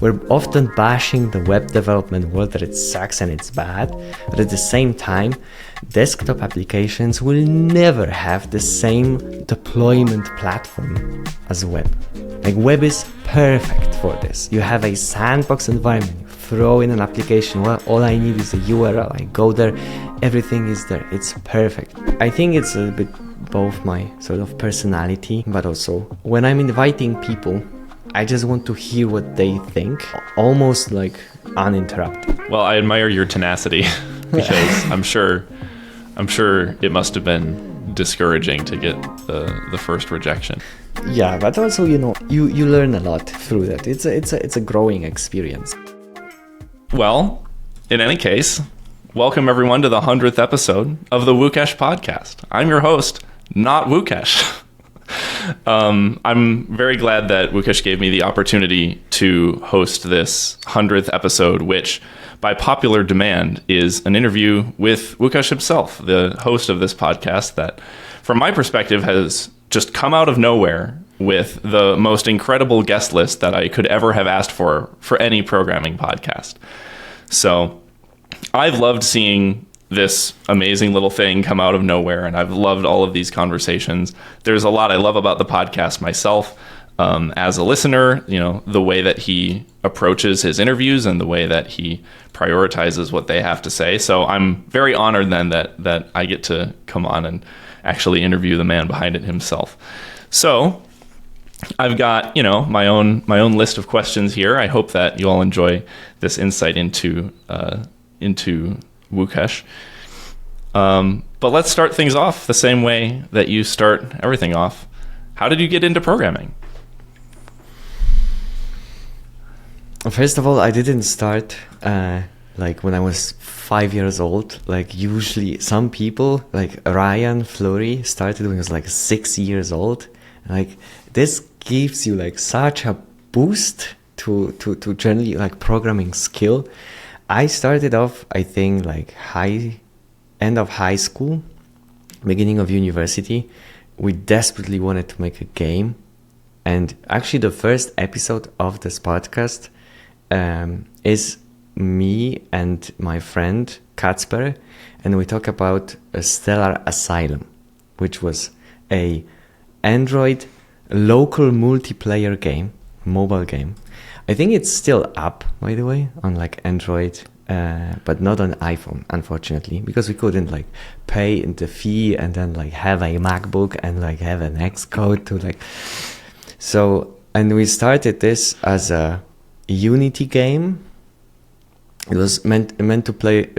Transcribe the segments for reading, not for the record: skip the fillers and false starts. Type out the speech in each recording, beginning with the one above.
We're often bashing the web development world that it sucks and it's bad, but at the same time, desktop applications will never have the same deployment platform as web. Like web is perfect for this. You have a sandbox environment, you throw in an application, well, all I need is a URL, I go there, everything is there, it's perfect. I think it's a bit both my sort of personality, but also when I'm inviting people, I just want to hear what they think, almost like uninterrupted. Well, I admire your tenacity because I'm sure it must have been discouraging to get the first rejection. Yeah, but also, you learn a lot through that. It's a growing experience. Well, in any case, welcome everyone to the 100th episode of the Wookash Podcast. I'm your host, not Łukasz. I'm very glad that Łukasz gave me the opportunity to host this 100th episode, which by popular demand is an interview with Łukasz himself, the host of this podcast that, from my perspective, has just come out of nowhere with the most incredible guest list that I could ever have asked for any programming podcast. So I've loved seeing this amazing little thing come out of nowhere, and I've loved all of these conversations. There's a lot I love about the podcast myself. As a listener, the way that he approaches his interviews and the way that he prioritizes what they have to say. So I'm very honored then that I get to come on and actually interview the man behind it himself. So I've got, my own list of questions here. I hope that you all enjoy this insight into Łukasz. But let's start things off the same way that you start everything off. How did you get into programming? First of all, I didn't start like when I was 5 years old. Like usually some people, like Ryan Fleury, started when he was like 6 years old. Like this gives you like such a boost to generally like programming skill. I started off, I think, like end of high school, beginning of university. We desperately wanted to make a game. And actually the first episode of this podcast is me and my friend Kacper, and we talk about a Stellar Asylum, which was a Android local multiplayer game, mobile game. I think it's still up, by the way, on like Android, but not on iPhone, unfortunately, because we couldn't like pay the fee and then like have a MacBook and like have an Xcode to like. So, and we started this as a Unity game. It was meant to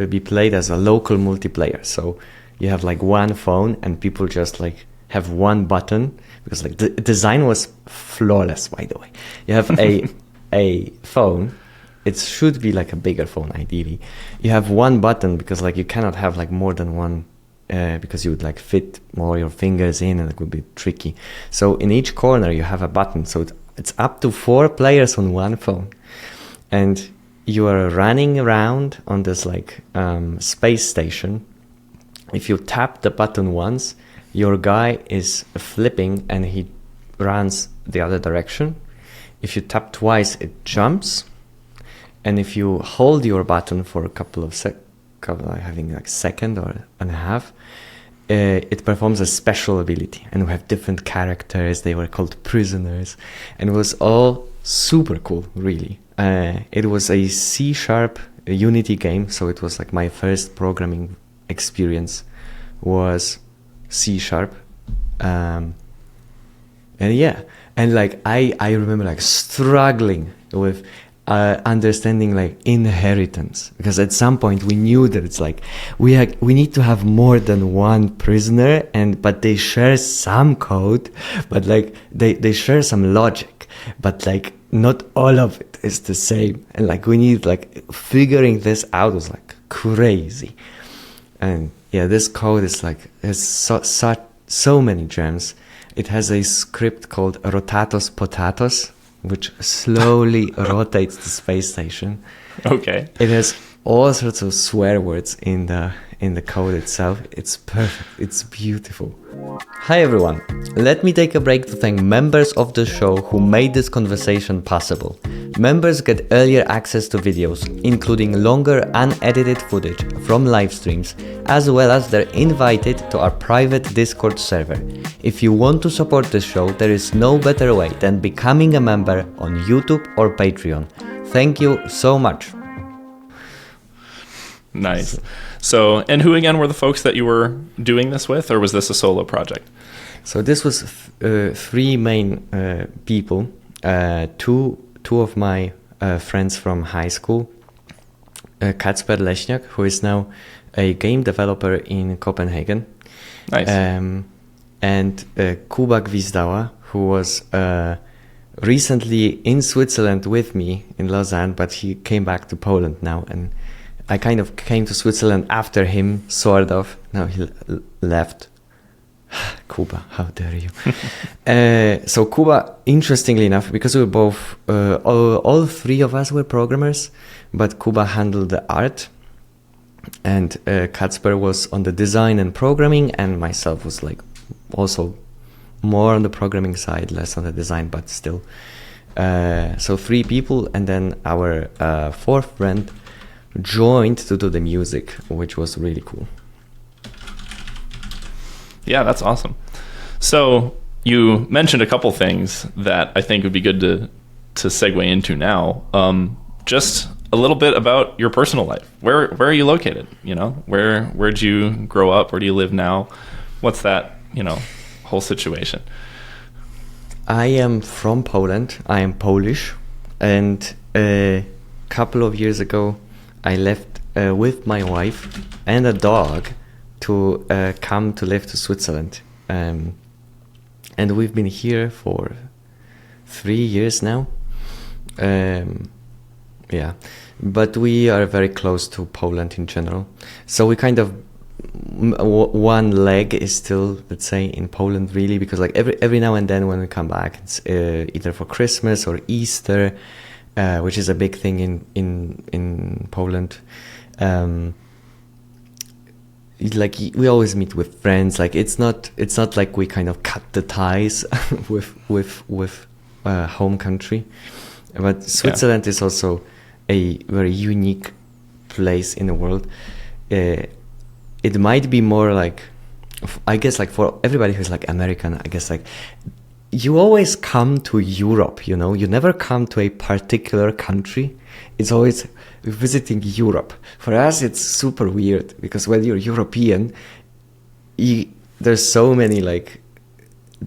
be played as a local multiplayer. So you have like one phone and people just like have one button, because like the design was flawless, by the way. You have a phone. It should be like a bigger phone, ideally. You have one button because like you cannot have like more than one, because you would like fit more your fingers in and it would be tricky. So in each corner you have a button. So it's up to 4 players on one phone. And you are running around on this like space station. If you tap the button once, your guy is flipping and he runs the other direction. If you tap twice, it jumps. And if you hold your button for a couple of having like second or and a half, it performs a special ability. And we have different characters. They were called prisoners. And it was all super cool, really. It was a C# Unity game. So it was like my first programming experience was C#. And yeah. And like I remember like struggling with understanding like inheritance, because at some point we knew that it's like we need to have more than one prisoner, but they share some code, but like they share some logic, but like not all of it is the same, and like we need like figuring this out was like crazy. And yeah, this code is like has so many gems. It has a script called Rotatos Potatos, which slowly rotates the space station. Okay. It has all sorts of swear words in the in the code itself. It's perfect. It's beautiful. Hi everyone. Let me take a break to thank members of the show who made this conversation possible. Members get earlier access to videos, including longer unedited footage from live streams, as well as they're invited to our private Discord server. If you want to support the show, there is no better way than becoming a member on YouTube or Patreon. Thank you so much. Nice. So, and who again were the folks that you were doing this with, or was this a solo project? So this was three main people. Two of my friends from high school. Kacper Leśniak, who is now a game developer in Copenhagen. Nice. And Kuba Gwizdała, who was recently in Switzerland with me in Lausanne, but he came back to Poland now, and I kind of came to Switzerland after him, sort of. Now he left. Kuba, how dare you? So Kuba, interestingly enough, because we were both, all three of us were programmers, but Kuba handled the art, and Kacper was on the design and programming, and myself was like also more on the programming side, less on the design, but still. So three people, and then our fourth friend joined to do the music, which was really cool. Yeah, that's awesome. So you mentioned a couple things that I think would be good to segue into now. Just a little bit about your personal life. Where are you located? You know, where'd you grow up? Where do you live now? What's that, whole situation? I am from Poland. I am Polish, and a couple of years ago I left with my wife and a dog to come to live to Switzerland, and we've been here for 3 years now. Yeah, but we are very close to Poland in general, so we kind of one leg is still, let's say, in Poland, really, because like every now and then when we come back, it's either for Christmas or Easter, which is a big thing in Poland. Like we always meet with friends. Like it's not like we kind of cut the ties with home country. But Switzerland is also a very unique place in the world. It might be more like, I guess, like for everybody who's like American, I guess like you always come to Europe, you never come to a particular country. It's always visiting Europe. For us, it's super weird because when you're European, there's so many like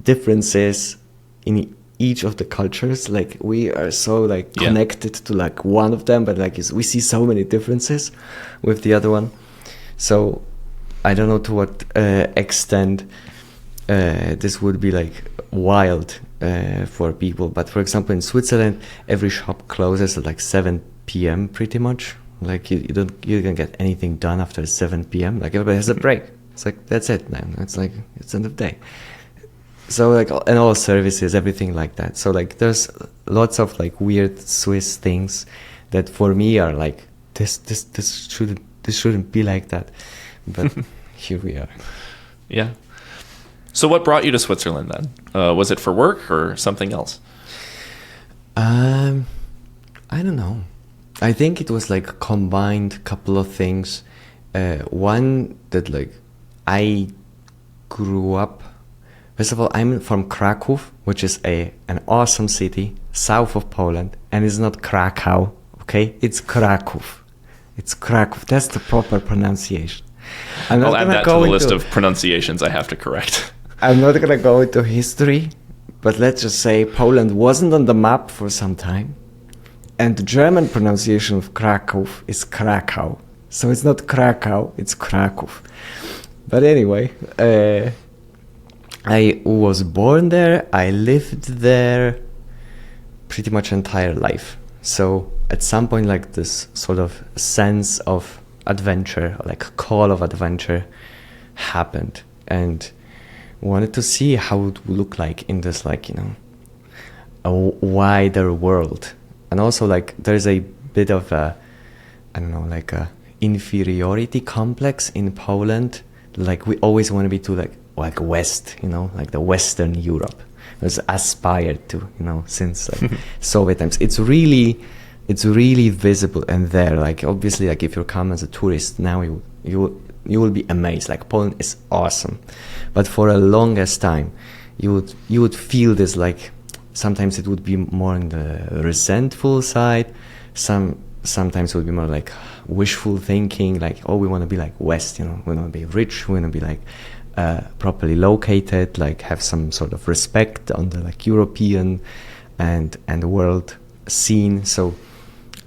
differences in each of the cultures. Like we are so like connected to like one of them, but like we see so many differences with the other one. So I don't know to what extent this would be like wild for people, but for example in Switzerland every shop closes at like 7 p.m. pretty much. Like you can get anything done after 7 p.m. Like everybody has a break. It's like that's it now. It's like it's end of day. So like, and all services, everything like that. So like there's lots of like weird Swiss things that for me are like this shouldn't be like that, but here we are. Yeah. So what brought you to Switzerland then? Was it for work or something else? I don't know. I think it was like a combined couple of things. One that like I grew up. First of all, I'm from Kraków, which is an awesome city south of Poland, and it's not Krakow. Okay, it's Kraków. It's Kraków. That's the proper pronunciation. I'll add that to the list of pronunciations I have to correct. I'm not going to go into history, but let's just say Poland wasn't on the map for some time. And the German pronunciation of Kraków is Krakow. So it's not Krakow, it's Kraków. But anyway, I was born there. I lived there pretty much entire life. So at some point, like this sort of sense of adventure, like call of adventure happened, and wanted to see how it would look like in this, like, a wider world. And also like there's a bit of a, I don't know, like a inferiority complex in Poland. Like we always want to be to like West, you know, like the Western Europe. It's aspired to, you know, since like Soviet times. It's really visible and there. Like obviously, like if you come as a tourist now, you will be amazed. Like Poland is awesome, but for a longest time, you would feel this like sometimes it would be more on the resentful side. Sometimes it would be more like wishful thinking. Like, oh, we want to be like West, you know, we want to be rich, we want to be like properly located, like have some sort of respect on the like European and world scene. So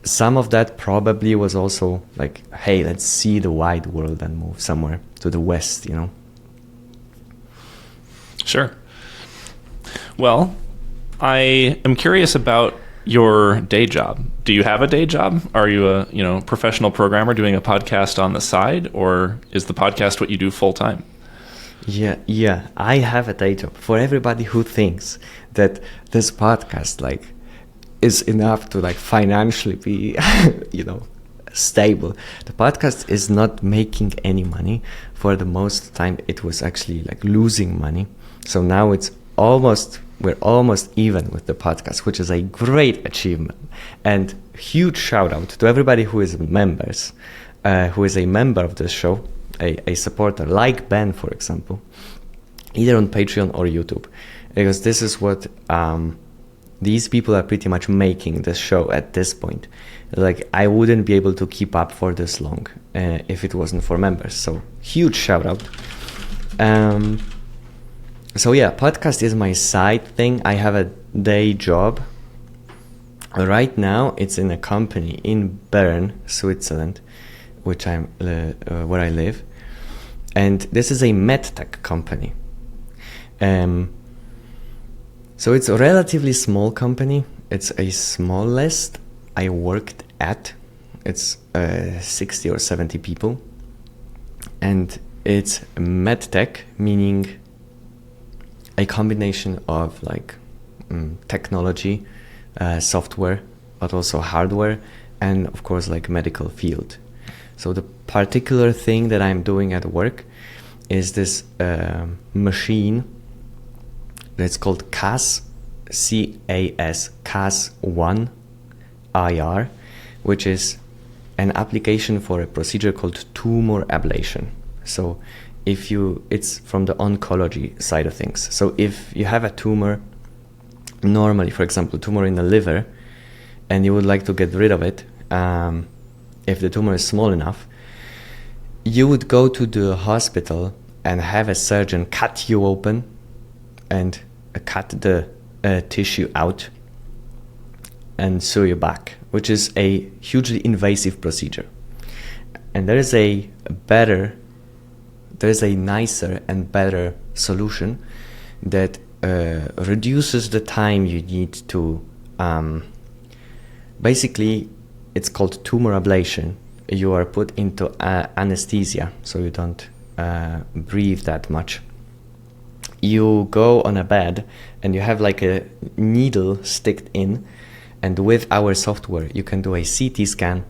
some of that probably was also like, hey, let's see the wide world and move somewhere to the West, you know. Sure. Well, I am curious about your day job. Do you have a day job? Are you a, you know, professional programmer doing a podcast on the side, or is the podcast what you do full time? Yeah, I have a day job. For everybody who thinks that this podcast like is enough to like financially be, you know, stable, the podcast is not making any money. For the most time, it was actually like losing money. So now we're almost even with the podcast, which is a great achievement. And huge shout out to everybody who is members, who is a member of this show, a supporter like Ben, for example, either on Patreon or YouTube, because this is what these people are pretty much making this show at this point. Like I wouldn't be able to keep up for this long if it wasn't for members. So huge shout out. So yeah, podcast is my side thing. I have a day job. Right now, it's in a company in Bern, Switzerland, which I'm where I live, and this is a medtech company. So it's a relatively small company. It's a smallest I worked at. It's 60 or 70 people, and it's medtech, meaning a combination of like technology, software, but also hardware, and of course like medical field. So the particular thing that I'm doing at work is this machine that's called CAS, C-A-S, CAS-1 IR, which is an application for a procedure called tumor ablation. So it's from the oncology side of things. So if you have a tumor, normally, for example, tumor in the liver, and you would like to get rid of it, if the tumor is small enough, you would go to the hospital and have a surgeon cut you open and cut the tissue out and sew you back, which is a hugely invasive procedure. And there is a nicer and better solution that reduces the time you need to basically, it's called tumor ablation. You are put into anesthesia, so you don't breathe that much. You go on a bed and you have like a needle sticked in, and with our software you can do a CT scan,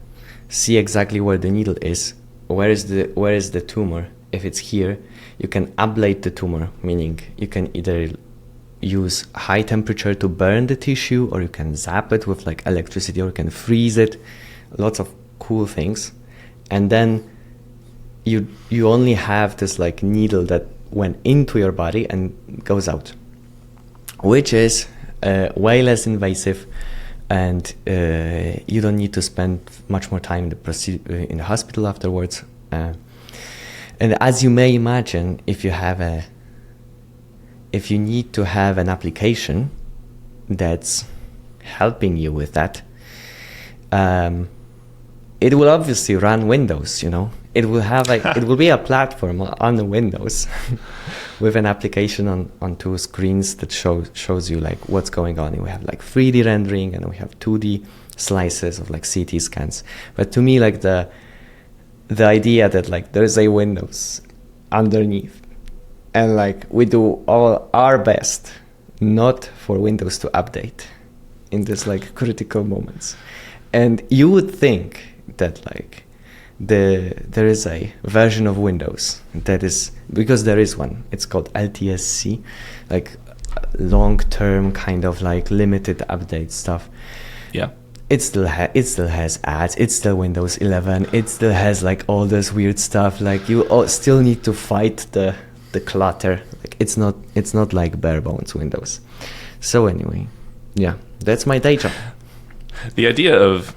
see exactly where the needle is, where is the tumor. If it's here, you can ablate the tumor, meaning you can either use high temperature to burn the tissue, or you can zap it with like electricity, or you can freeze it. Lots of cool things. And then you only have this like needle that went into your body and goes out, which is way less invasive, and you don't need to spend much more time in the hospital afterwards. And as you may imagine, if you need to have an application that's helping you with that, it will obviously run Windows, you know. It will be a platform on the Windows with an application on two screens that shows you like what's going on. And we have like 3D rendering and we have 2D slices of like CT scans. But to me, like the idea that like there's a Windows underneath, and like we do all our best not for Windows to update in this like critical moments. And you would think that like there is a version of Windows that is, because there is one, it's called LTSC, like long-term kind of like limited update stuff. Yeah. It still has ads. It's still Windows 11. It still has like all this weird stuff. Like you still need to fight the clutter. Like it's not like bare bones Windows. So anyway, yeah, that's my day job. The idea of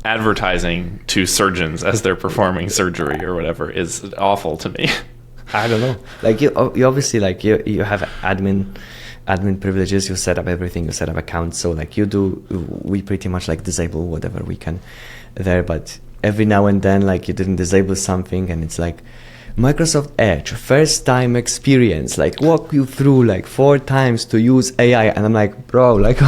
advertising to surgeons as they're performing surgery or whatever is awful to me. I don't know. Like you obviously like you have admin privileges. You set up everything. You set up accounts. So like we pretty much like disable whatever we can there. But every now and then, like you didn't disable something, and it's like Microsoft Edge first time experience. Like walk you through like 4 times to use AI, and I'm like, bro, like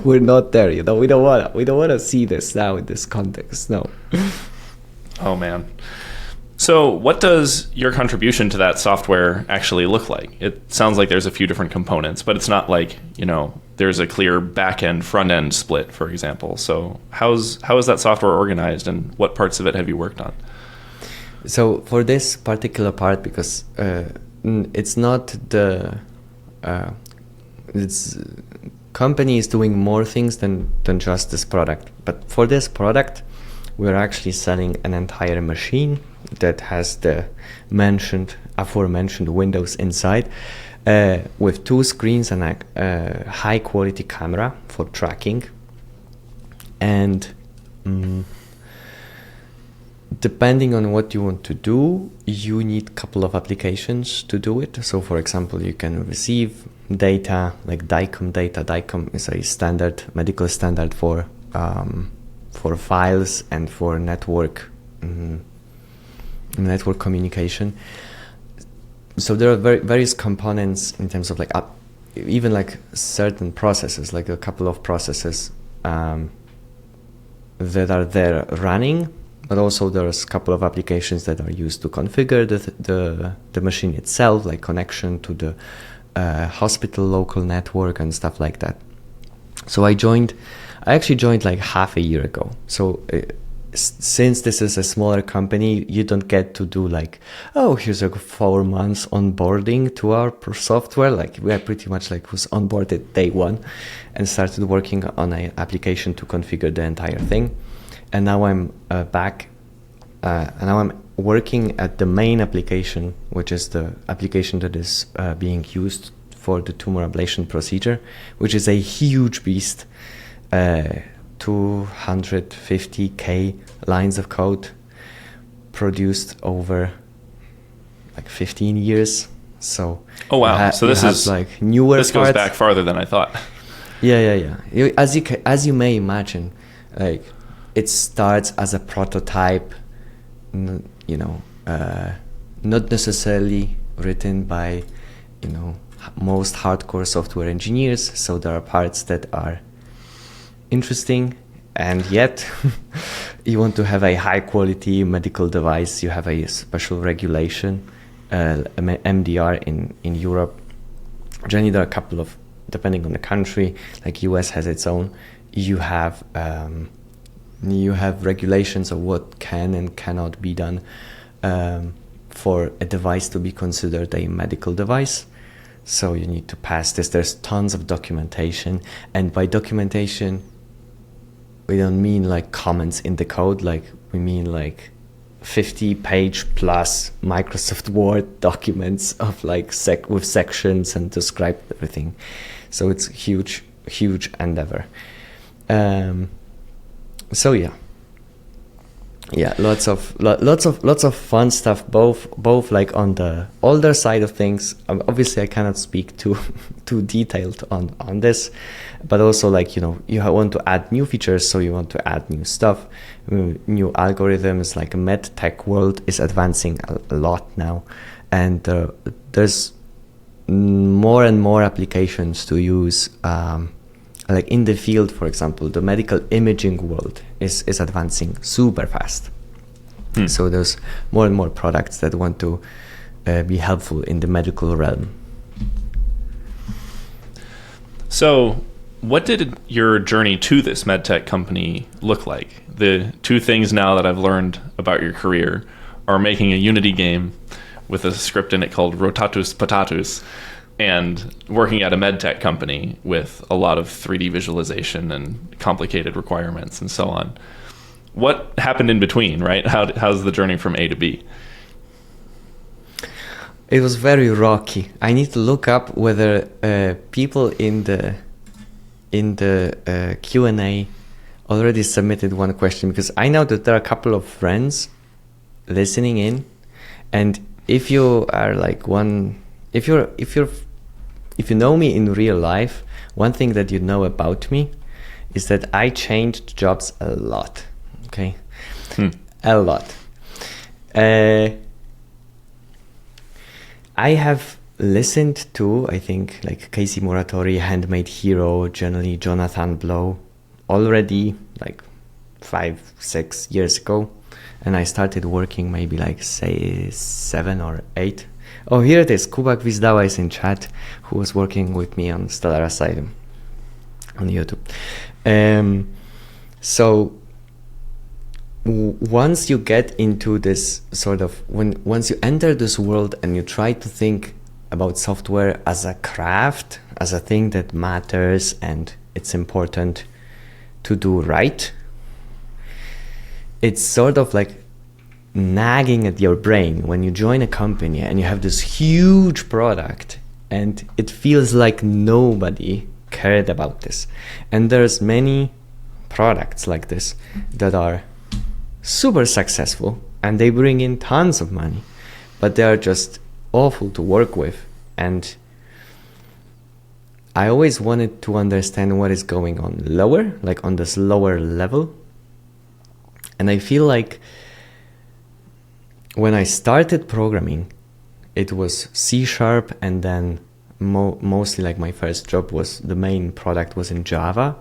we're not there. You know, we don't wanna see this now in this context. No. Oh man. So what does your contribution to that software actually look like? It sounds like there's a few different components, but it's not like, there's a clear back-end, front-end split, for example. So how is that software organized, and what parts of it have you worked on? So for this particular part, because it's not it's company is doing more things than just this product. But for this product, we're actually selling an entire machine that has the aforementioned Windows inside, with 2 screens and a high quality camera for tracking. And depending on what you want to do, you need a couple of applications to do it. So for example, you can receive data like DICOM data. DICOM is a standard, medical standard for files and for network communication. So there are various components in terms of like even like certain processes, like a couple of processes that are there running, but also there's a couple of applications that are used to configure the machine itself, like connection to the hospital local network and stuff like that. So I actually joined like half a year ago. So since this is a smaller company, you don't get to do like, oh, here's a 4 months onboarding to our software. Like we are pretty much like was onboarded day 1 and started working on an application to configure the entire thing. And now I'm back, and now I'm working at the main application, which is the application that is being used for the tumor ablation procedure, which is a huge beast. 250k lines of code produced over like 15 years. So oh wow, so this is like newer this parts. Goes back farther than I thought. Yeah. As you may imagine, like it starts as a prototype, not necessarily written by most hardcore software engineers. So there are parts that are interesting, and yet you want to have a high quality medical device. You have a special regulation, MDR in Europe. Generally there are a couple of, depending on the country, like US has its own. You have regulations of what can and cannot be done for a device to be considered a medical device. So you need to pass this. There's tons of documentation, and by documentation we don't mean like comments in the code, like we mean like 50-page plus Microsoft Word documents of like with sections and describe everything. So it's huge endeavor. So yeah, lots of fun stuff. Both like on the older side of things. Obviously, I cannot speak too detailed on this, but also like you want to add new features, so you want to add new stuff, new algorithms. Like med tech world is advancing a lot now, and there's more and more applications to use. Like in the field, for example, the medical imaging world is advancing super fast. So there's more and more products that want to be helpful in the medical realm. So what did your journey to this medtech company look like? The two things now that I've learned about your career are making a Unity game with a script in it called Rotatus Patatus, and working at a medtech company with a lot of 3D visualization and complicated requirements and so on. What happened in between, right? How's the journey from A to B? It was very rocky. I need to look up whether people in the Q&A already submitted one question, because I know that there are a couple of friends listening in, and if you are like if you know me in real life, one thing that you know about me is that I changed jobs a lot. Okay, a lot. I have listened to, I think, like Casey Moratori, Handmade Hero, generally Jonathan Blow, already like 5-6 years ago. And I started working maybe like, say, 7 or 8. Oh, here it is. Kuba Gwizdała is in chat, who was working with me on Stellar Asylum on YouTube. So once you get into this sort of, once you enter this world and you try to think about software as a craft, as a thing that matters and it's important to do right, it's sort of like nagging at your brain when you join a company and you have this huge product and it feels like nobody cared about this. And there's many products like this that are super successful and they bring in tons of money, but they are just awful to work with. And I always wanted to understand what is going on lower, like on this lower level. And I feel like when I started programming, it was C#, and then mostly like my first job was, the main product was in Java.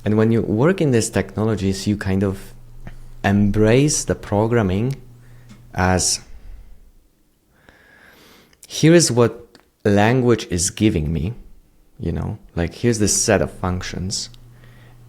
And when you work in these technologies, you kind of embrace the programming as, here is what language is giving me, you know, like here's this set of functions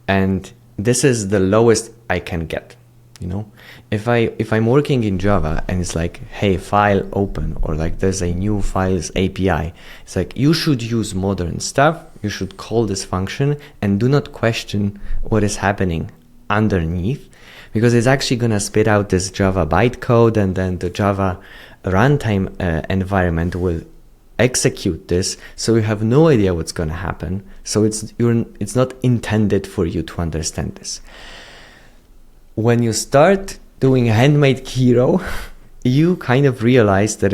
and this is the lowest I can get. You know, if I'm working in Java and it's like, hey, file open, or like there's a new files API, it's like, you should use modern stuff, you should call this function and do not question what is happening underneath, because it's actually going to spit out this Java bytecode, and then the Java runtime environment will execute this, so you have no idea what's going to happen. So it's not intended for you to understand this. When you start doing a Handmade Hero, you kind of realize that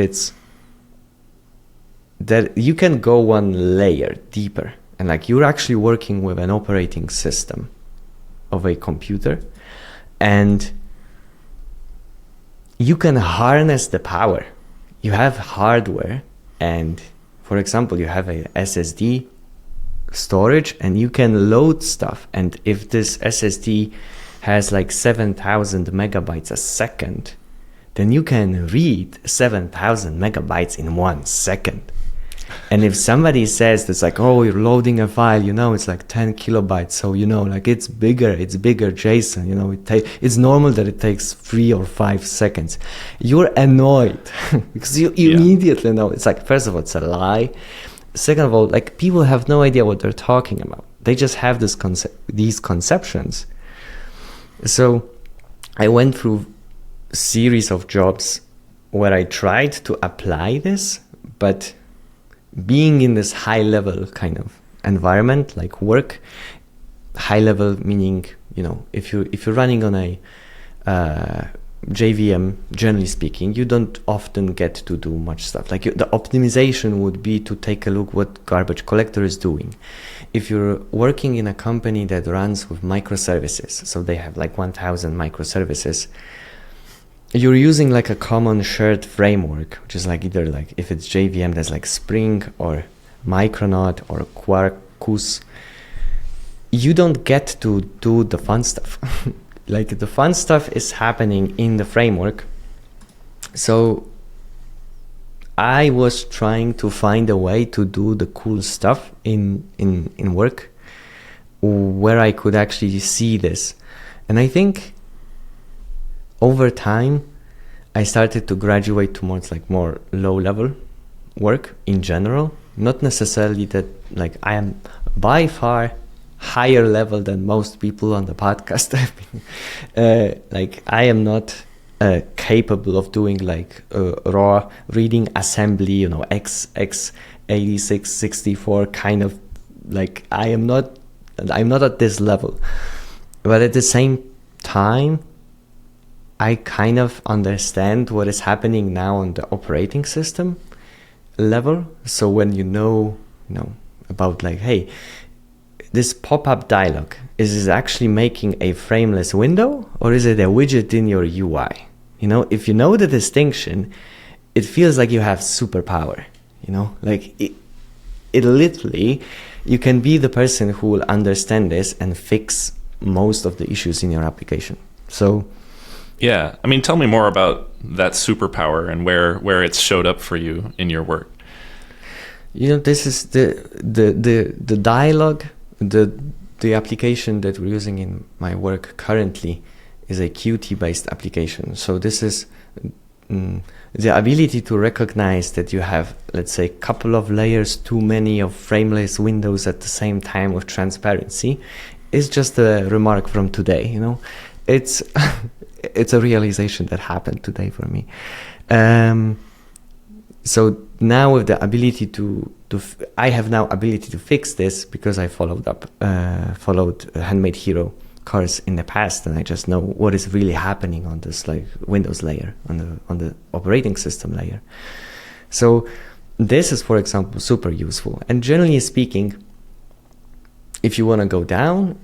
that you can go one layer deeper, and like you're actually working with an operating system of a computer, and you can harness the power. You have hardware, and for example, you have a SSD storage and you can load stuff, and if this SSD has like 7,000 megabytes a second, then you can read 7,000 megabytes in 1 second. And if somebody says that's like, oh, you're loading a file, you know, it's like 10 kilobytes, so you know, like it's bigger JSON, you know, it's normal that it takes 3 or 5 seconds. You're annoyed because you immediately know. It's like, first of all, it's a lie. Second of all, like people have no idea what they're talking about. They just have these conceptions. So I went through a series of jobs where I tried to apply this, but being in this high level kind of environment, like work, high level meaning, you know, if you're running on a JVM, generally speaking, you don't often get to do much stuff. Like the optimization would be to take a look what garbage collector is doing. If you're working in a company that runs with microservices, so they have like 1,000 microservices, you're using like a common shared framework, which is like either like, if it's JVM, there's like Spring or Micronaut or Quarkus. You don't get to do the fun stuff. Like the fun stuff is happening in the framework. So I was trying to find a way to do the cool stuff in work. where I could actually see this. And I think over time, I started to graduate towards like more low-level work in general. Not necessarily that like I am by far higher level than most people on the podcast. Like I am not capable of doing like raw reading assembly, you know, x86 64 kind of, like I'm not at this level. But at the same time, I kind of understand what is happening now on the operating system level. So when you know about like, hey, this pop-up dialog, is it actually making a frameless window or is it a widget in your UI? You know, if you know the distinction, it feels like you have superpower, you know, like it literally, you can be the person who will understand this and fix most of the issues in your application. So yeah, I mean, tell me more about that superpower and where it's showed up for you in your work. You know, this is the dialogue, the application that we're using in my work currently is a Qt-based application. So this is the ability to recognize that you have, let's say, a couple of layers too many of frameless windows at the same time with transparency is just a remark from today, you know. It's it's a realization that happened today for me. So now with the ability I have now ability to fix this because I followed Handmade Hero course in the past, and I just know what is really happening on this like Windows layer, on the operating system layer. So this is, for example, super useful. And generally speaking, if you want to go down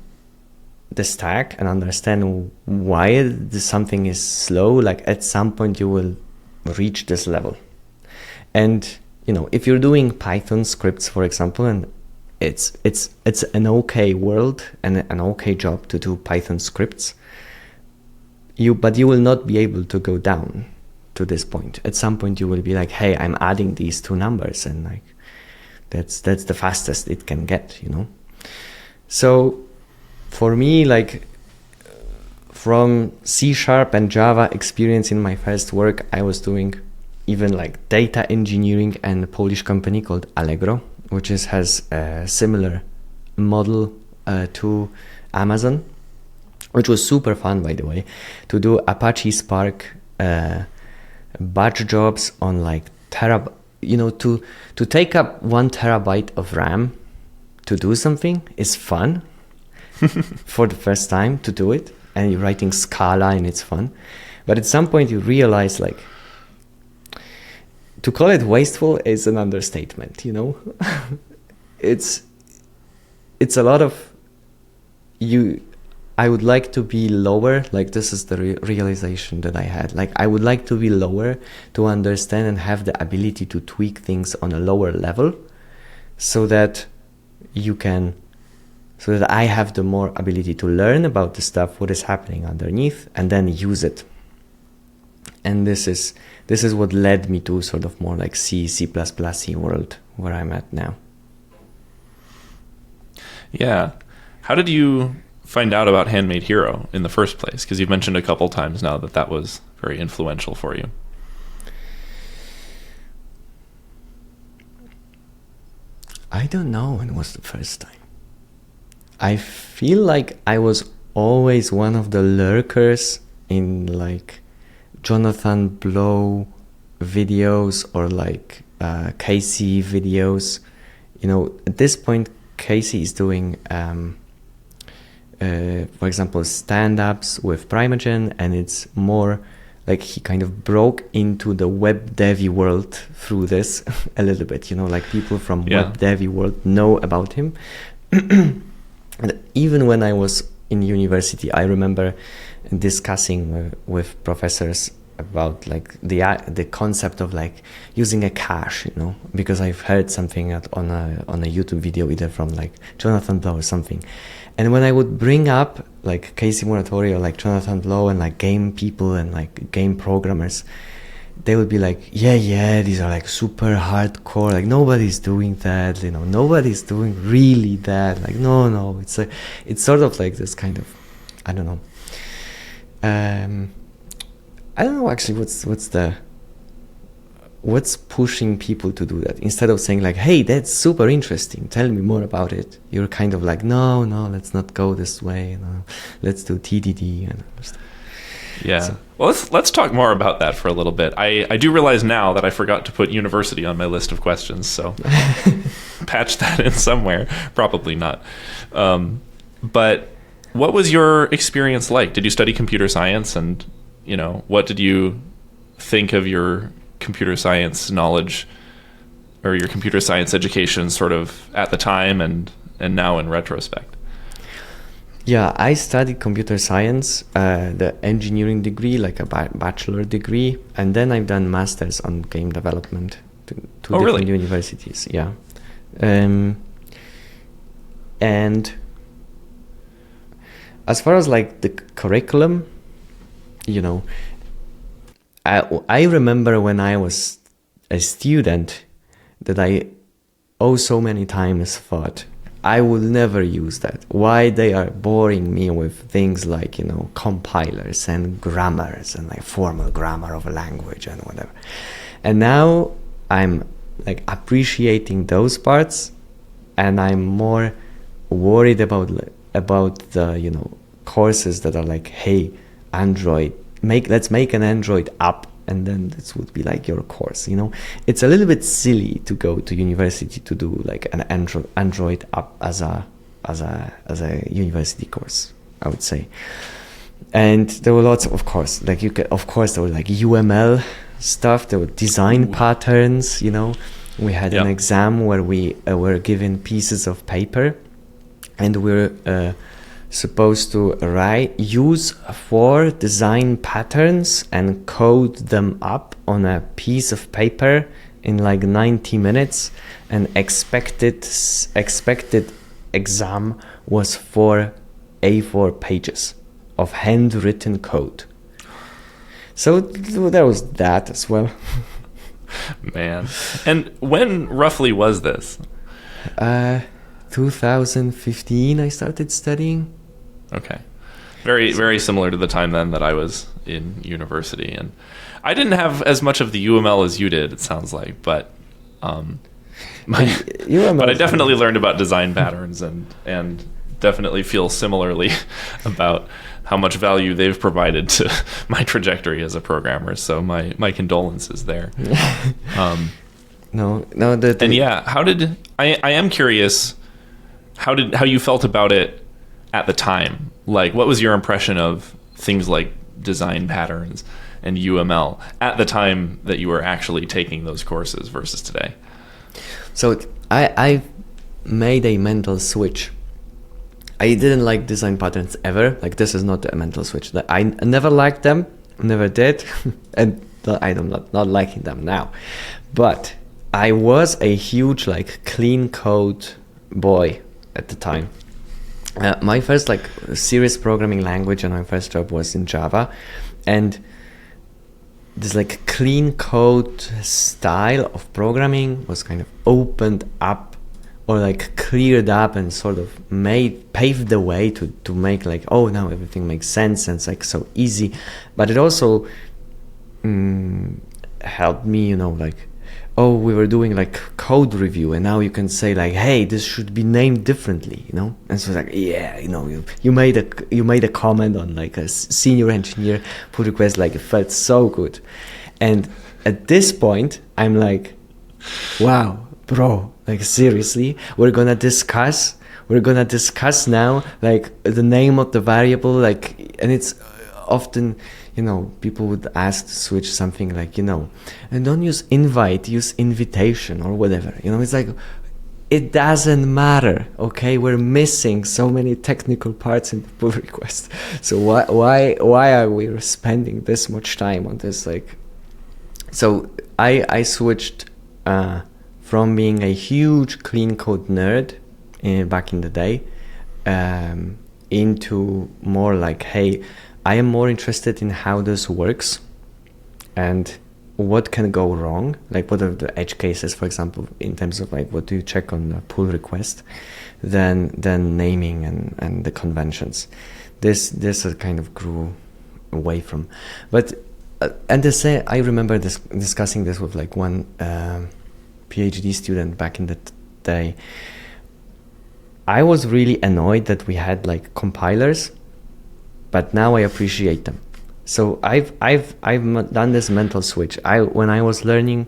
the stack and understand why something is slow, like at some point you will reach this level. And you know, if you're doing Python scripts, for example, and it's an okay world and an okay job to do Python scripts, but you will not be able to go down to this point. At some point you will be like, hey, I'm adding these two numbers, and like that's the fastest it can get, you know. So for me, like from C# and Java experience in my first work, I was doing even like data engineering and a Polish company called Allegro, which has a similar model to Amazon, which was super fun, by the way, to do Apache Spark batch jobs on like to take up 1 terabyte of RAM to do something is fun for the first time to do it, and you're writing Scala and it's fun. But at some point you realize, like, to call it wasteful is an understatement, you know. It's a lot of I would like to be lower. Like, this is the realization that I had. Like, I would like to be lower to understand and have the ability to tweak things on a lower level, so that I have the more ability to learn about the stuff, what is happening underneath, and then use it. And this is what led me to sort of more like C++ world where I'm at now. Yeah. How did you find out about Handmade Hero in the first place? Because you've mentioned a couple times now that was very influential for you. I don't know when was the first time. I feel like I was always one of the lurkers in like Jonathan Blow videos or like Casey videos. You know, at this point, Casey is doing, for example, stand-ups with Primagen, and it's more like he kind of broke into the web dev world through this a little bit. You know, like people from web dev world know about him. And even when I was in university, I remember discussing with professors about like the concept of like using a cache, you know, because I've heard something on a YouTube video either from like Jonathan Blow or something. And when I would bring up like Casey Muratori or like Jonathan Blow and like game people and like game programmers, they would be like, yeah, these are like super hardcore, like nobody's doing that, nobody's doing really that, like no, it's sort of like this kind of, I don't know, I don't know actually what's pushing people to do that. Instead of saying like, hey, that's super interesting, tell me more about it, you're kind of like, no, let's not go this way, let's do TDD and stuff. Yeah. So, well, let's talk more about that for a little bit. I do realize now that I forgot to put university on my list of questions, so patch that in somewhere. Probably not. But what was your experience like? Did you study computer science, and what did you think of your computer science knowledge or your computer science education sort of at the time and now in retrospect? Yeah, I studied computer science, the engineering degree, like a bachelor degree, and then I've done masters on game development to different really? universities. Yeah, and as far as like the curriculum, I remember when I was a student that I so many times thought, I will never use that. Why they are boring me with things like, compilers and grammars and like formal grammar of a language and whatever. And now I'm like appreciating those parts, and I'm more worried about the, courses that are like, hey, Android, let's make an Android app, and then this would be like your course. It's a little bit silly to go to university to do like an Android app as a university course, I would say. And there were lots of course, like there were like UML stuff, there were design patterns. We had an exam where we were given pieces of paper, and we're supposed to use 4 design patterns and code them up on a piece of paper in like 90 minutes, and expected exam was 4 A4 pages of handwritten code. So there was that as well. Man. And when roughly was this? 2015 I started studying. Okay. Very, very similar to the time then that I was in university. And I didn't have as much of the UML as you did, it sounds like, but but I definitely learned about design patterns and definitely feel similarly about how much value they've provided to my trajectory as a programmer. So my condolences there. And yeah, I am curious how you felt about it at the time. Like, what was your impression of things like design patterns and UML at the time that you were actually taking those courses versus today? So I made a mental switch. I didn't like design patterns ever. Like, this is not a mental switch. I never liked them, never did, and I'm not liking them now. But I was a huge like clean code boy at the time. My first like serious programming language and my first job was in Java, and this like clean code style of programming was kind of opened up, or like cleared up, and sort of paved the way to make like, oh, now everything makes sense and it's like so easy. But it also helped me, like, oh, we were doing like code review, and now you can say like, hey, this should be named differently, And so it's like, yeah, you made a comment on like a senior engineer pull request, like it felt so good. And at this point, I'm like, wow, bro, like seriously, we're gonna discuss now like the name of the variable, like, and it's often, people would ask to switch something like, and don't use invite, use invitation or whatever. It's like, it doesn't matter, okay? We're missing so many technical parts in the pull request. So why are we spending this much time on this? Like, so I switched from being a huge clean code nerd back in the day into more like, hey, I am more interested in how this works, and what can go wrong, like what are the edge cases, for example, in terms of like what do you check on a pull request, than naming and the conventions. This kind of grew away from, but and the same, I remember discussing this with like one PhD student back in the day. I was really annoyed that we had like compilers, but now I appreciate them. So I've done this mental switch. When I was learning,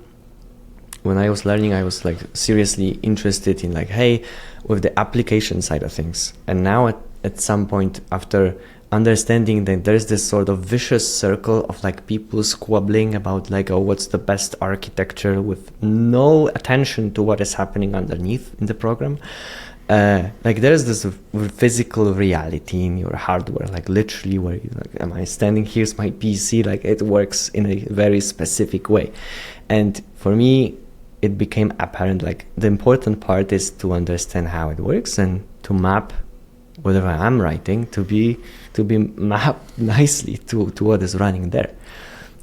I was like seriously interested in like, hey, with the application side of things. And now at some point, after understanding that there's this sort of vicious circle of like people squabbling about like, oh, what's the best architecture, with no attention to what is happening underneath in the program. Like there's this physical reality in your hardware, like literally where you like, am I standing, here's my PC, like it works in a very specific way. And for me, it became apparent like the important part is to understand how it works and to map whatever I'm writing to be mapped nicely to what is running there.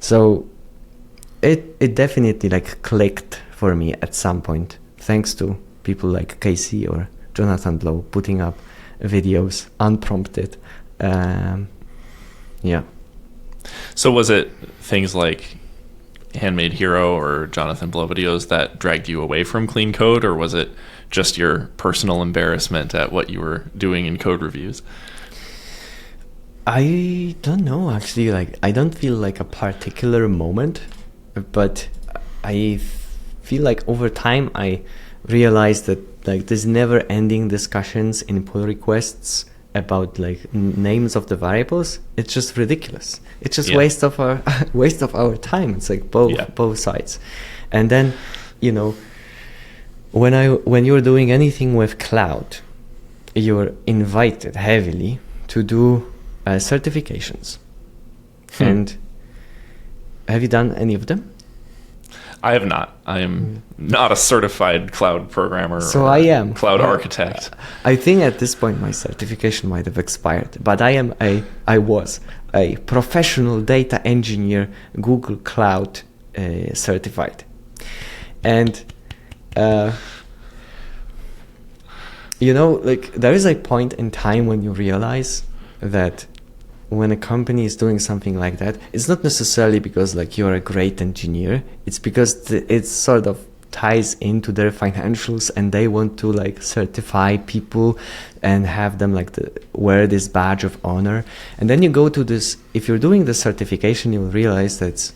So it definitely like clicked for me at some point, thanks to people like Casey or Jonathan Blow putting up videos unprompted. Yeah. So was it things like Handmade Hero or Jonathan Blow videos that dragged you away from clean code, or was it just your personal embarrassment at what you were doing in code reviews? I don't know, actually. Like, I don't feel like a particular moment, but I feel like over time I realized that like there's never ending discussions in pull requests about like names of the variables. It's just ridiculous. It's just waste of our time. It's like both sides. And then, you know, when you're doing anything with cloud, you're invited heavily to do certifications. And have you done any of them? I have not. I am not a certified cloud programmer. So I am cloud architect. I think at this point my certification might have expired, but I was a professional data engineer, Google Cloud certified. And you know, like there is a point in time when you realize that when a company is doing something like that, it's not necessarily because like you're a great engineer. It's because it sort of ties into their financials, and they want to like certify people and have them like wear this badge of honor. And then you go to this, if you're doing the certification, you'll realize that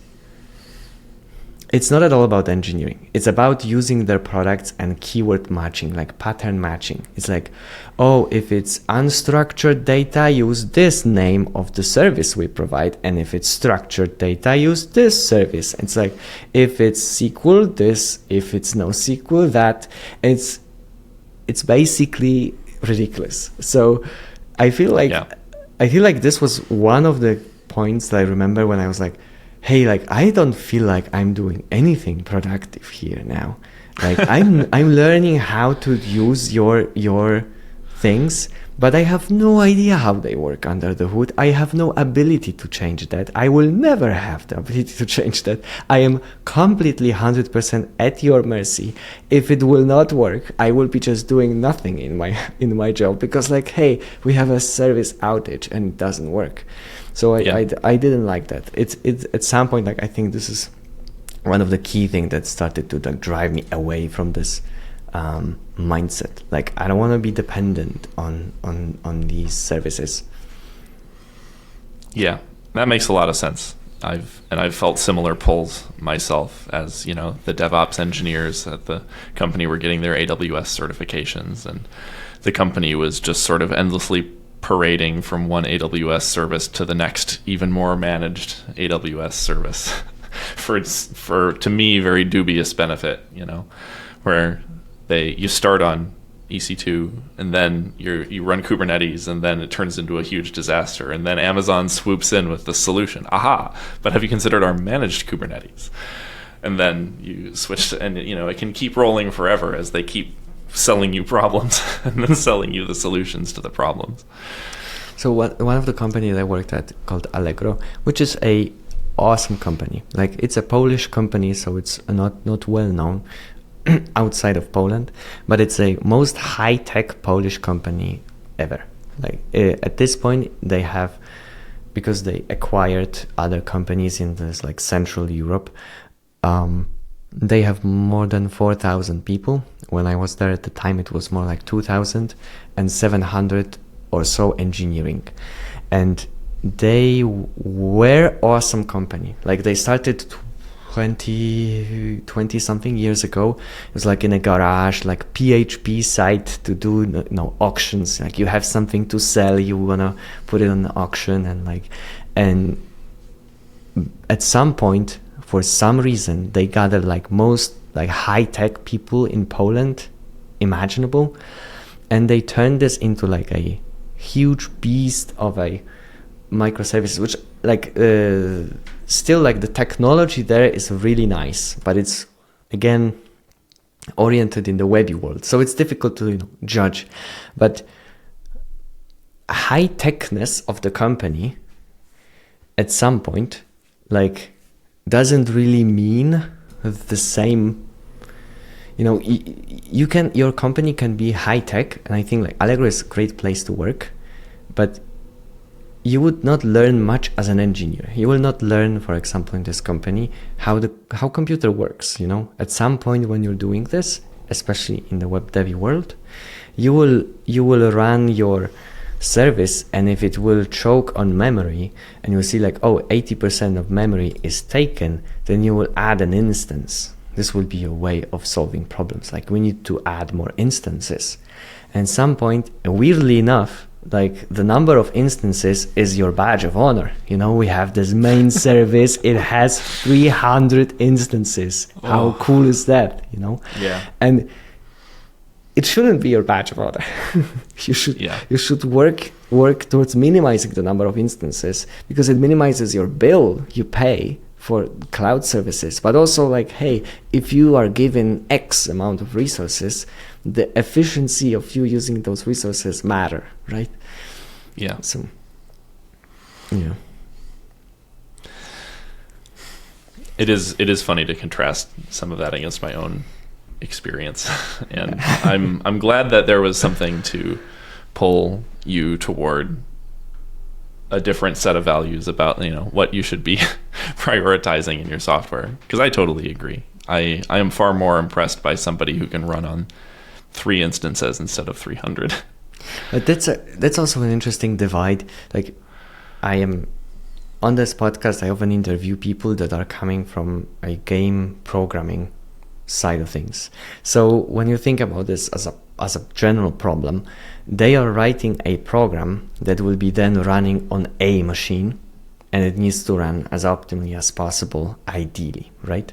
it's not at all about engineering. It's about using their products and keyword matching, like pattern matching. It's like, oh, if it's unstructured data, use this name of the service we provide. And if it's structured data, use this service. It's like, if it's SQL, this, if it's no SQL, that. It's basically ridiculous. So I feel like this was one of the points that I remember when I was like, hey, like I don't feel like I'm doing anything productive here now. Like I'm learning how to use your things, but I have no idea how they work under the hood. I have no ability to change that. I will never have the ability to change that. I am completely 100% at your mercy. If it will not work, I will be just doing nothing in my job, because like, hey, we have a service outage and it doesn't work. So I didn't like that. It's at some point, like I think this is one of the key things that started to like drive me away from this mindset. Like I don't want to be dependent on these services. Yeah, that makes a lot of sense. I've felt similar pulls myself, as you know, the DevOps engineers at the company were getting their AWS certifications, and the company was just sort of endlessly parading from one AWS service to the next, even more managed AWS service for to me very dubious benefit, you know, where you start on EC2 and then you run Kubernetes and then it turns into a huge disaster, and then Amazon swoops in with the solution. Aha, but have you considered our managed Kubernetes? And then you switch to, and you know, it can keep rolling forever as they keep selling you problems and then selling you the solutions to the problems. So one of the companies I worked at called Allegro, which is a awesome company. Like, it's a Polish company, so it's not well known outside of Poland, but it's a most high-tech Polish company ever. Like, at this point, they have, because they acquired other companies in this like Central Europe, they have more than 4,000 people. When I was there at the time, it was more like 2,700 or so engineering. And they were awesome company. Like, they started 20 something years ago. It was like in a garage, like PHP site to do auctions. Like, you have something to sell, you wanna put it on the auction, and at some point, for some reason, they gathered like most like high-tech people in Poland imaginable, and they turned this into like a huge beast of a microservices, which like still like the technology there is really nice, but it's again oriented in the webby world, so it's difficult to judge. But high techness of the company at some point like doesn't really mean the same. Your company can be high tech, and I think like Allegro is a great place to work, but you would not learn much as an engineer. You will not learn, for example, in this company how computer works. At some point when you're doing this, especially in the web dev world, you will run your service, and if it will choke on memory and you'll see like 80% of memory is taken, then you will add an instance. This will be a way of solving problems. Like, we need to add more instances, and at some point, weirdly enough, like the number of instances is your badge of honor. We have this main service, it has 300 instances. How cool is that? Yeah. And it shouldn't be your badge of honor. You should work towards minimizing the number of instances, because it minimizes your bill you pay for cloud services. But also like, hey, if you are given X amount of resources, the efficiency of you using those resources matter, right? Yeah. So, yeah. It is funny to contrast some of that against my own experience, and I'm glad that there was something to pull you toward a different set of values about what you should be prioritizing in your software, because I totally agree. I am far more impressed by somebody who can run on 3 instances instead of 300. But that's also an interesting divide. Like, I am on this podcast, I often interview people that are coming from a game programming side of things. So when you think about this as a general problem, they are writing a program that will be then running on a machine, and it needs to run as optimally as possible, ideally, right?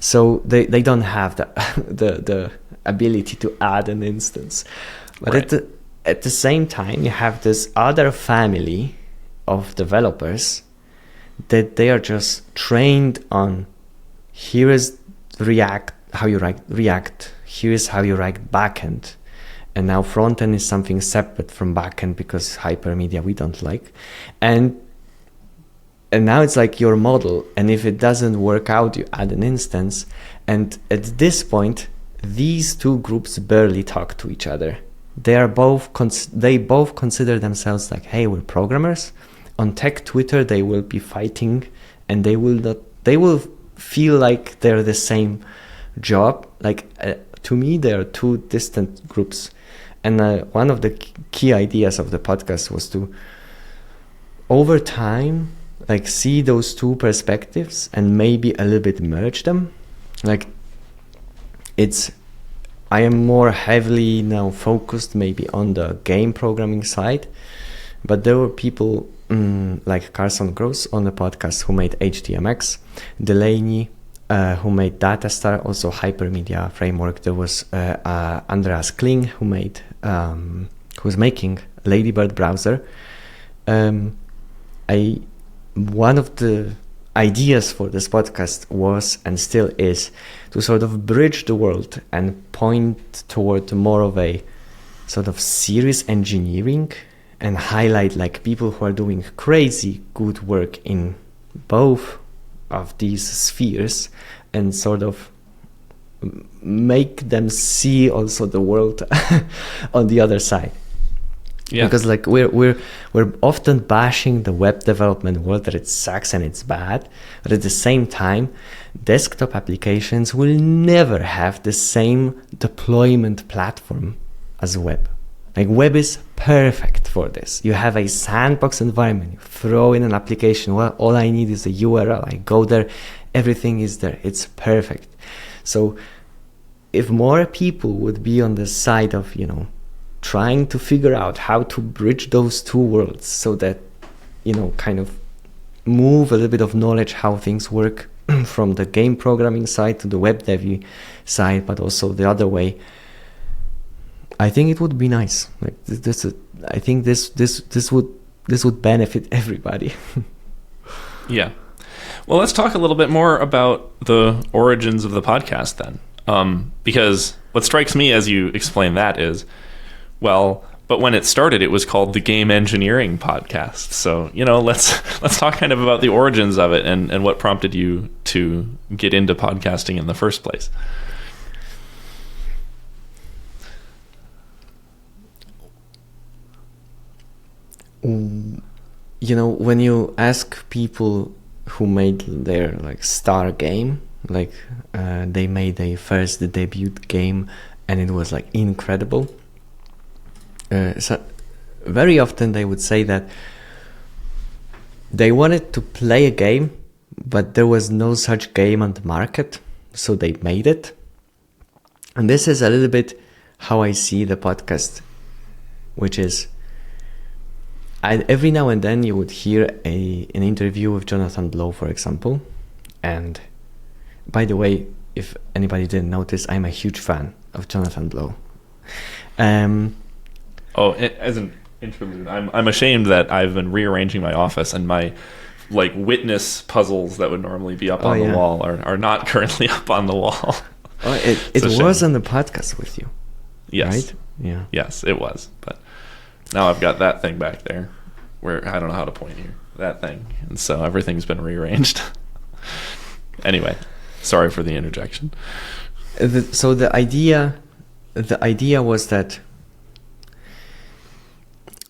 So they don't have the ability to add an instance. But right. At the same time, you have this other family of developers that they are just trained on, here is React, how you write React, here is how you write backend, and now frontend is something separate from backend because hypermedia we don't like, and now it's like your model, and if it doesn't work out, you add an instance, and at this point, these two groups barely talk to each other. They both consider themselves like, hey, we're programmers. On tech Twitter, they will be fighting, and they will feel like they're the same job. Like, to me, they are two distant groups. And one of the key ideas of the podcast was to, over time, like, see those two perspectives and maybe a little bit merge them. Like, I am more heavily now focused maybe on the game programming side, but there were people like Carson Gross on the podcast who made HTMX, Delaney who made Datastar, also hypermedia framework. There was Andreas Kling who's making Ladybird browser. One of the ideas for this podcast was, and still is, to sort of bridge the world and point toward more of a sort of serious engineering and highlight like people who are doing crazy good work in both of these spheres and sort of make them see also the world on the other side. Yeah. Because like we're often bashing the web development world that it sucks and it's bad, but at the same time, desktop applications will never have the same deployment platform as web. Like web is perfect for this. You have a sandbox environment, you throw in an application, well, all I need is a URL, I go there, everything is there, it's perfect. So if more people would be on the side of, you know, trying to figure out how to bridge those two worlds so that, you know, kind of move a little bit of knowledge how things work from the game programming side to the web dev side, but also the other way, I think it would be nice. Like I think this would benefit everybody. Yeah. Well, let's talk a little bit more about the origins of the podcast then. Because what strikes me as you explain that is, well, but when it started, it was called the Game Engineering Podcast. So, you know, let's talk kind of about the origins of it and what prompted you to get into podcasting in the first place. You know, when you ask people who made their like star game, like they made their first debut game and it was like incredible. So very often they would say that they wanted to play a game, but there was no such game on the market, so they made it. And this is a little bit how I see the podcast, which is every now and then you would hear an interview with Jonathan Blow, for example. And by the way, if anybody didn't notice, I'm a huge fan of Jonathan Blow. As an interlude, I'm ashamed that I've been rearranging my office and my like witness puzzles that would normally be up on the wall are not currently up on the wall. It was on the podcast with you. Yes. Right? Yeah. Yes, it was. But now I've got that thing back there where I don't know how to point here. That thing. And so everything's been rearranged. Anyway, sorry for the interjection. So the idea was that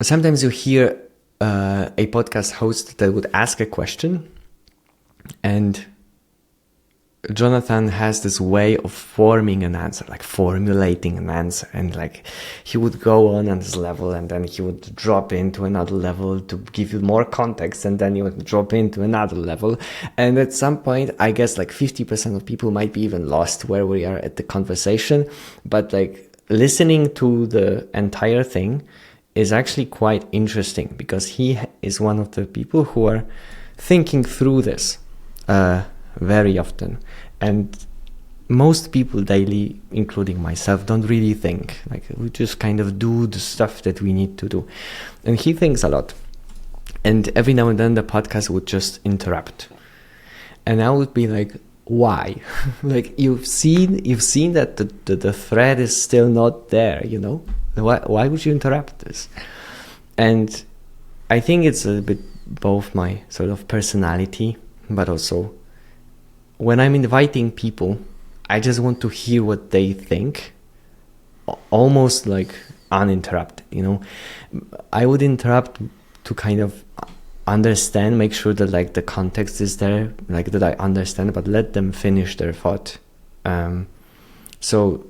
sometimes you hear a podcast host that would ask a question, and Jonathan has this way of forming an answer, like formulating an answer, and like he would go on this level and then he would drop into another level to give you more context, and then you would drop into another level, and at some point I guess like 50% of people might be even lost where we are at the conversation, but like listening to the entire thing is actually quite interesting because he is one of the people who are thinking through this very often, and most people daily, including myself, don't really think. Like we just kind of do the stuff that we need to do, and he thinks a lot, and every now and then the podcast would just interrupt, and I would be like, why? Like you've seen that the thread is still not there, you know, why would you interrupt this? And I think it's a bit both my sort of personality, but also when I'm inviting people, I just want to hear what they think, almost like uninterrupted, you know. I would interrupt to kind of understand, make sure that like the context is there, like that I understand, but let them finish their thought. So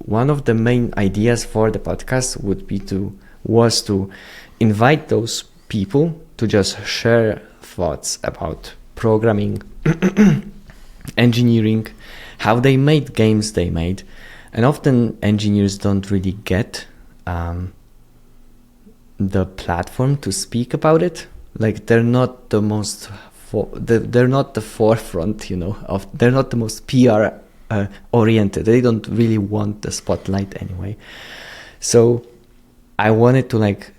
one of the main ideas for the podcast was to invite those people to just share thoughts about programming, engineering, how they made games they made. And often engineers don't really get the platform to speak about it. Like they're not the most they're not the forefront, you know, they're not the most PR oriented. They don't really want the spotlight anyway. So I wanted to like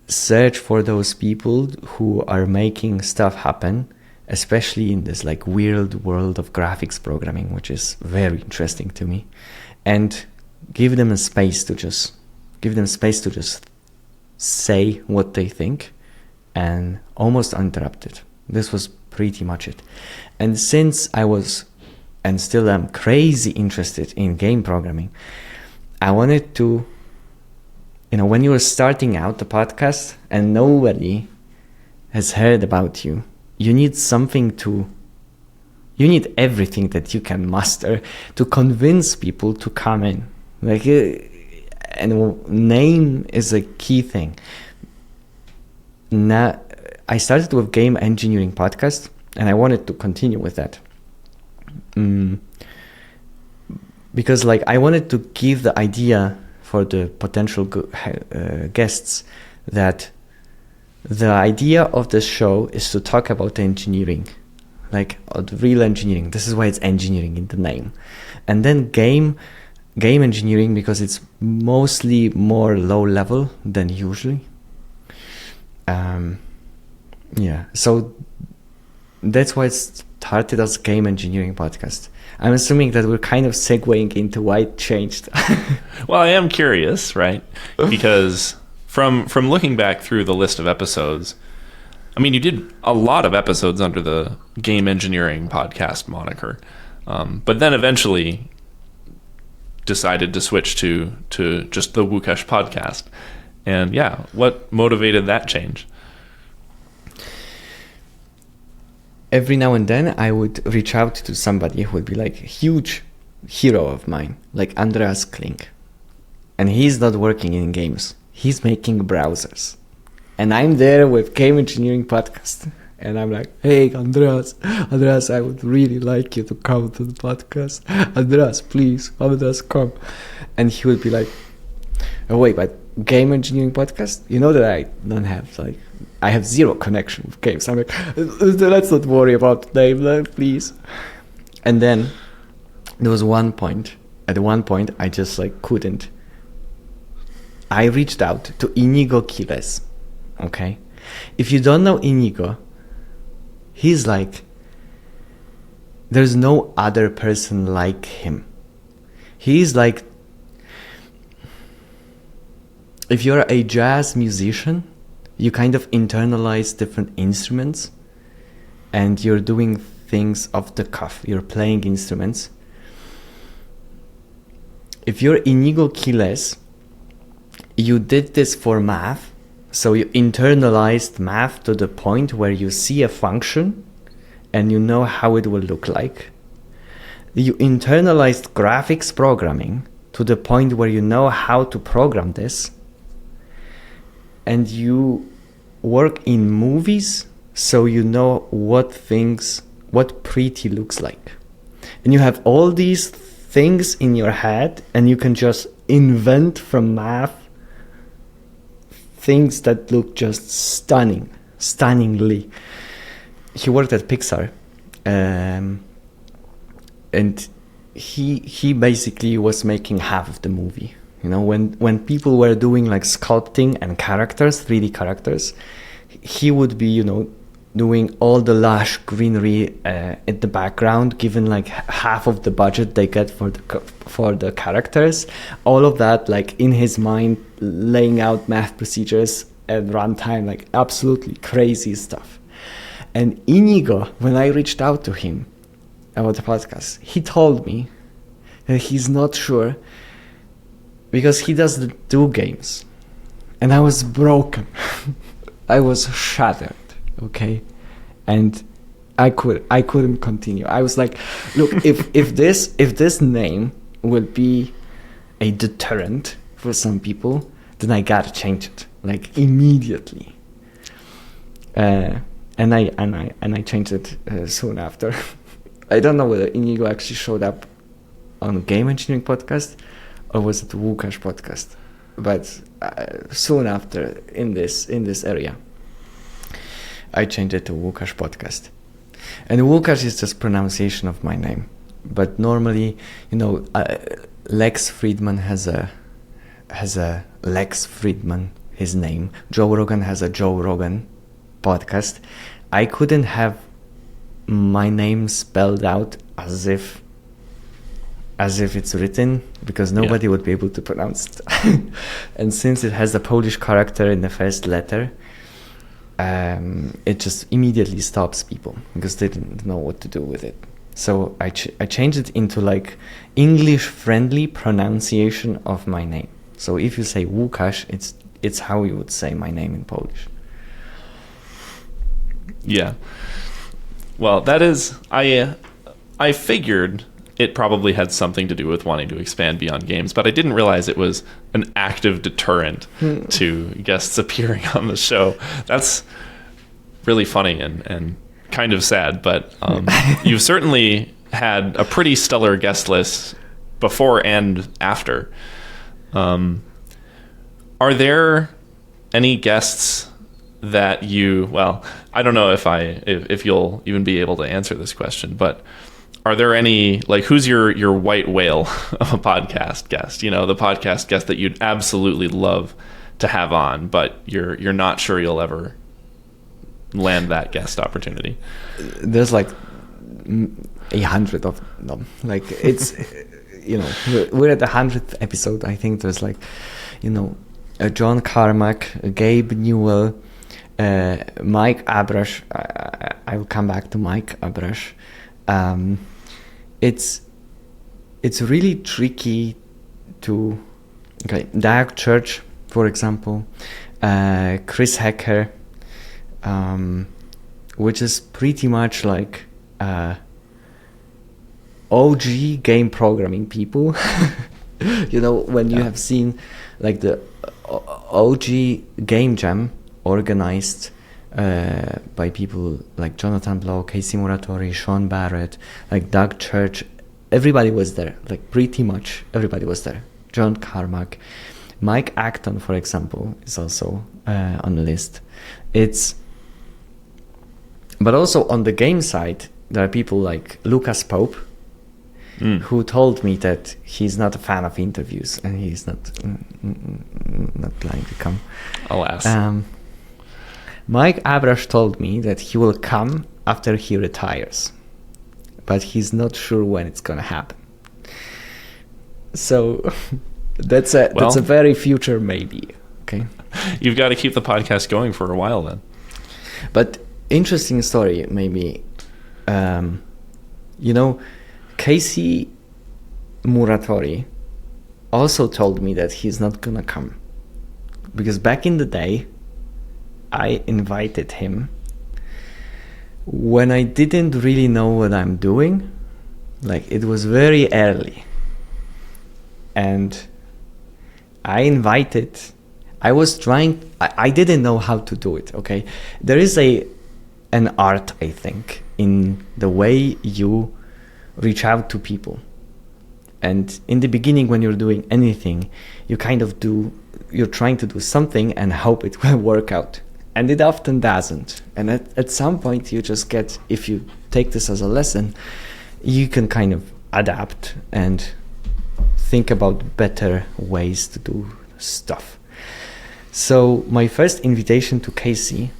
search for those people who are making stuff happen, especially in this like weird world of graphics programming, which is very interesting to me, and give them a space to just say what they think and almost uninterrupted. This was pretty much it. And since I was, and still am, crazy interested in game programming, I wanted to, when you were starting out the podcast and nobody has heard about you, you need everything that you can muster to convince people to come in. And name is a key thing. Now, I started with Game Engineering Podcast, and I wanted to continue with that. Because I wanted to give the idea for the potential guests that the idea of the show is to talk about engineering, the real engineering. This is why it's engineering in the name. And then game engineering, because it's mostly more low level than usually. So that's why it started as Game Engineering Podcast. I'm assuming that we're kind of segueing into why it changed. Well, I am curious, right? Because from looking back through the list of episodes, I mean, you did a lot of episodes under the Game Engineering Podcast moniker, but then eventually decided to switch to just the Wookash Podcast. And yeah, what motivated that change? Every now and then I would reach out to somebody who would be a huge hero of mine, like Andreas Klink. And he's not working in games. He's making browsers. And I'm there with Game Engineering Podcast. And I'm like, hey, Andreas, I would really like you to come to the podcast. Andreas, please, Andreas, come. And he would be like, oh, wait, but Game Engineering Podcast? You know that I don't have, I have zero connection with games. I'm like, let's not worry about the name, please. And then there was at one point, I just couldn't. I reached out to Inigo Quiles, okay? If you don't know Inigo, he's there's no other person like him. He's if you're a jazz musician, you kind of internalize different instruments and you're doing things off the cuff. You're playing instruments. If you're Inigo Quiles, you did this for math. So you internalized math to the point where you see a function and you know how it will look like. You internalized graphics programming to the point where you know how to program this. And you work in movies, so you know what pretty looks like. And you have all these things in your head, and you can just invent from math things that look just stunningly. He worked at Pixar, and he basically was making half of the movie. When people were doing sculpting and characters, 3D characters, he would be, doing all the lush greenery in the background, given half of the budget they get for the characters. All of that, in his mind, laying out math procedures and runtime, absolutely crazy stuff. And Inigo, when I reached out to him about the podcast, he told me that he's not sure because he doesn't do games. And I was broken. I was shattered, okay? And I couldn't continue. I was like, look, if this name will be a deterrent for some people, then I gotta change it, immediately. And I changed it soon after. I don't know whether Inigo actually showed up on Game Engineering Podcast or was it Wookash Podcast, but soon after in this area, I changed it to Wookash Podcast. And Łukasz is just pronunciation of my name, but normally, Lex Friedman has a Lex Friedman, his name. Joe Rogan has a Joe Rogan podcast. I couldn't have my name spelled out as if it's written, because nobody would be able to pronounce it. And since it has a Polish character in the first letter, it just immediately stops people because they didn't know what to do with it. So I changed it into like English-friendly pronunciation of my name. So if you say Łukasz, it's how you would say my name in Polish. Yeah. Well, that is, I figured it probably had something to do with wanting to expand beyond games, but I didn't realize it was an active deterrent to guests appearing on the show. That's really funny and kind of sad, but you've certainly had a pretty stellar guest list before and after. Are there any guests that I don't know if you'll even be able to answer this question, but are there any, like, who's your white whale of a podcast guest? You know, the podcast guest that you'd absolutely love to have on, but you're not sure you'll ever land that guest opportunity. There's like 100 of them. Like, it's, we're at the 100th episode. I think there's like, John Carmack, Gabe Newell, Mike Abrash. I will come back to Mike Abrash. It's really tricky to, Doug Church, for example, Chris Hacker, which is pretty much like OG game programming people. When you have seen like the OG game jam organized by people like Jonathan Blow, Casey Muratori, Sean Barrett, like Doug Church, everybody was there. Like pretty much everybody was there. John Carmack, Mike Acton, for example, is also on the list. But also on the game side, there are people like Lucas Pope, who told me that he's not a fan of interviews and he's not planning to come. Alas. Mike Abrash told me that he will come after he retires, but he's not sure when it's gonna happen. So that's a very future maybe. Okay. You've got to keep the podcast going for a while then. But interesting story maybe. Casey Muratori also told me that he's not gonna come because back in the day I invited him when I didn't really know what I'm doing. Like, it was very early and I didn't know how to do it. Okay, there is an art, I think, in the way you reach out to people. And in the beginning, when you're doing anything, you're trying to do something and hope it will work out. And it often doesn't. And at some point you just get, if you take this as a lesson, you can kind of adapt and think about better ways to do stuff. So my first invitation to Casey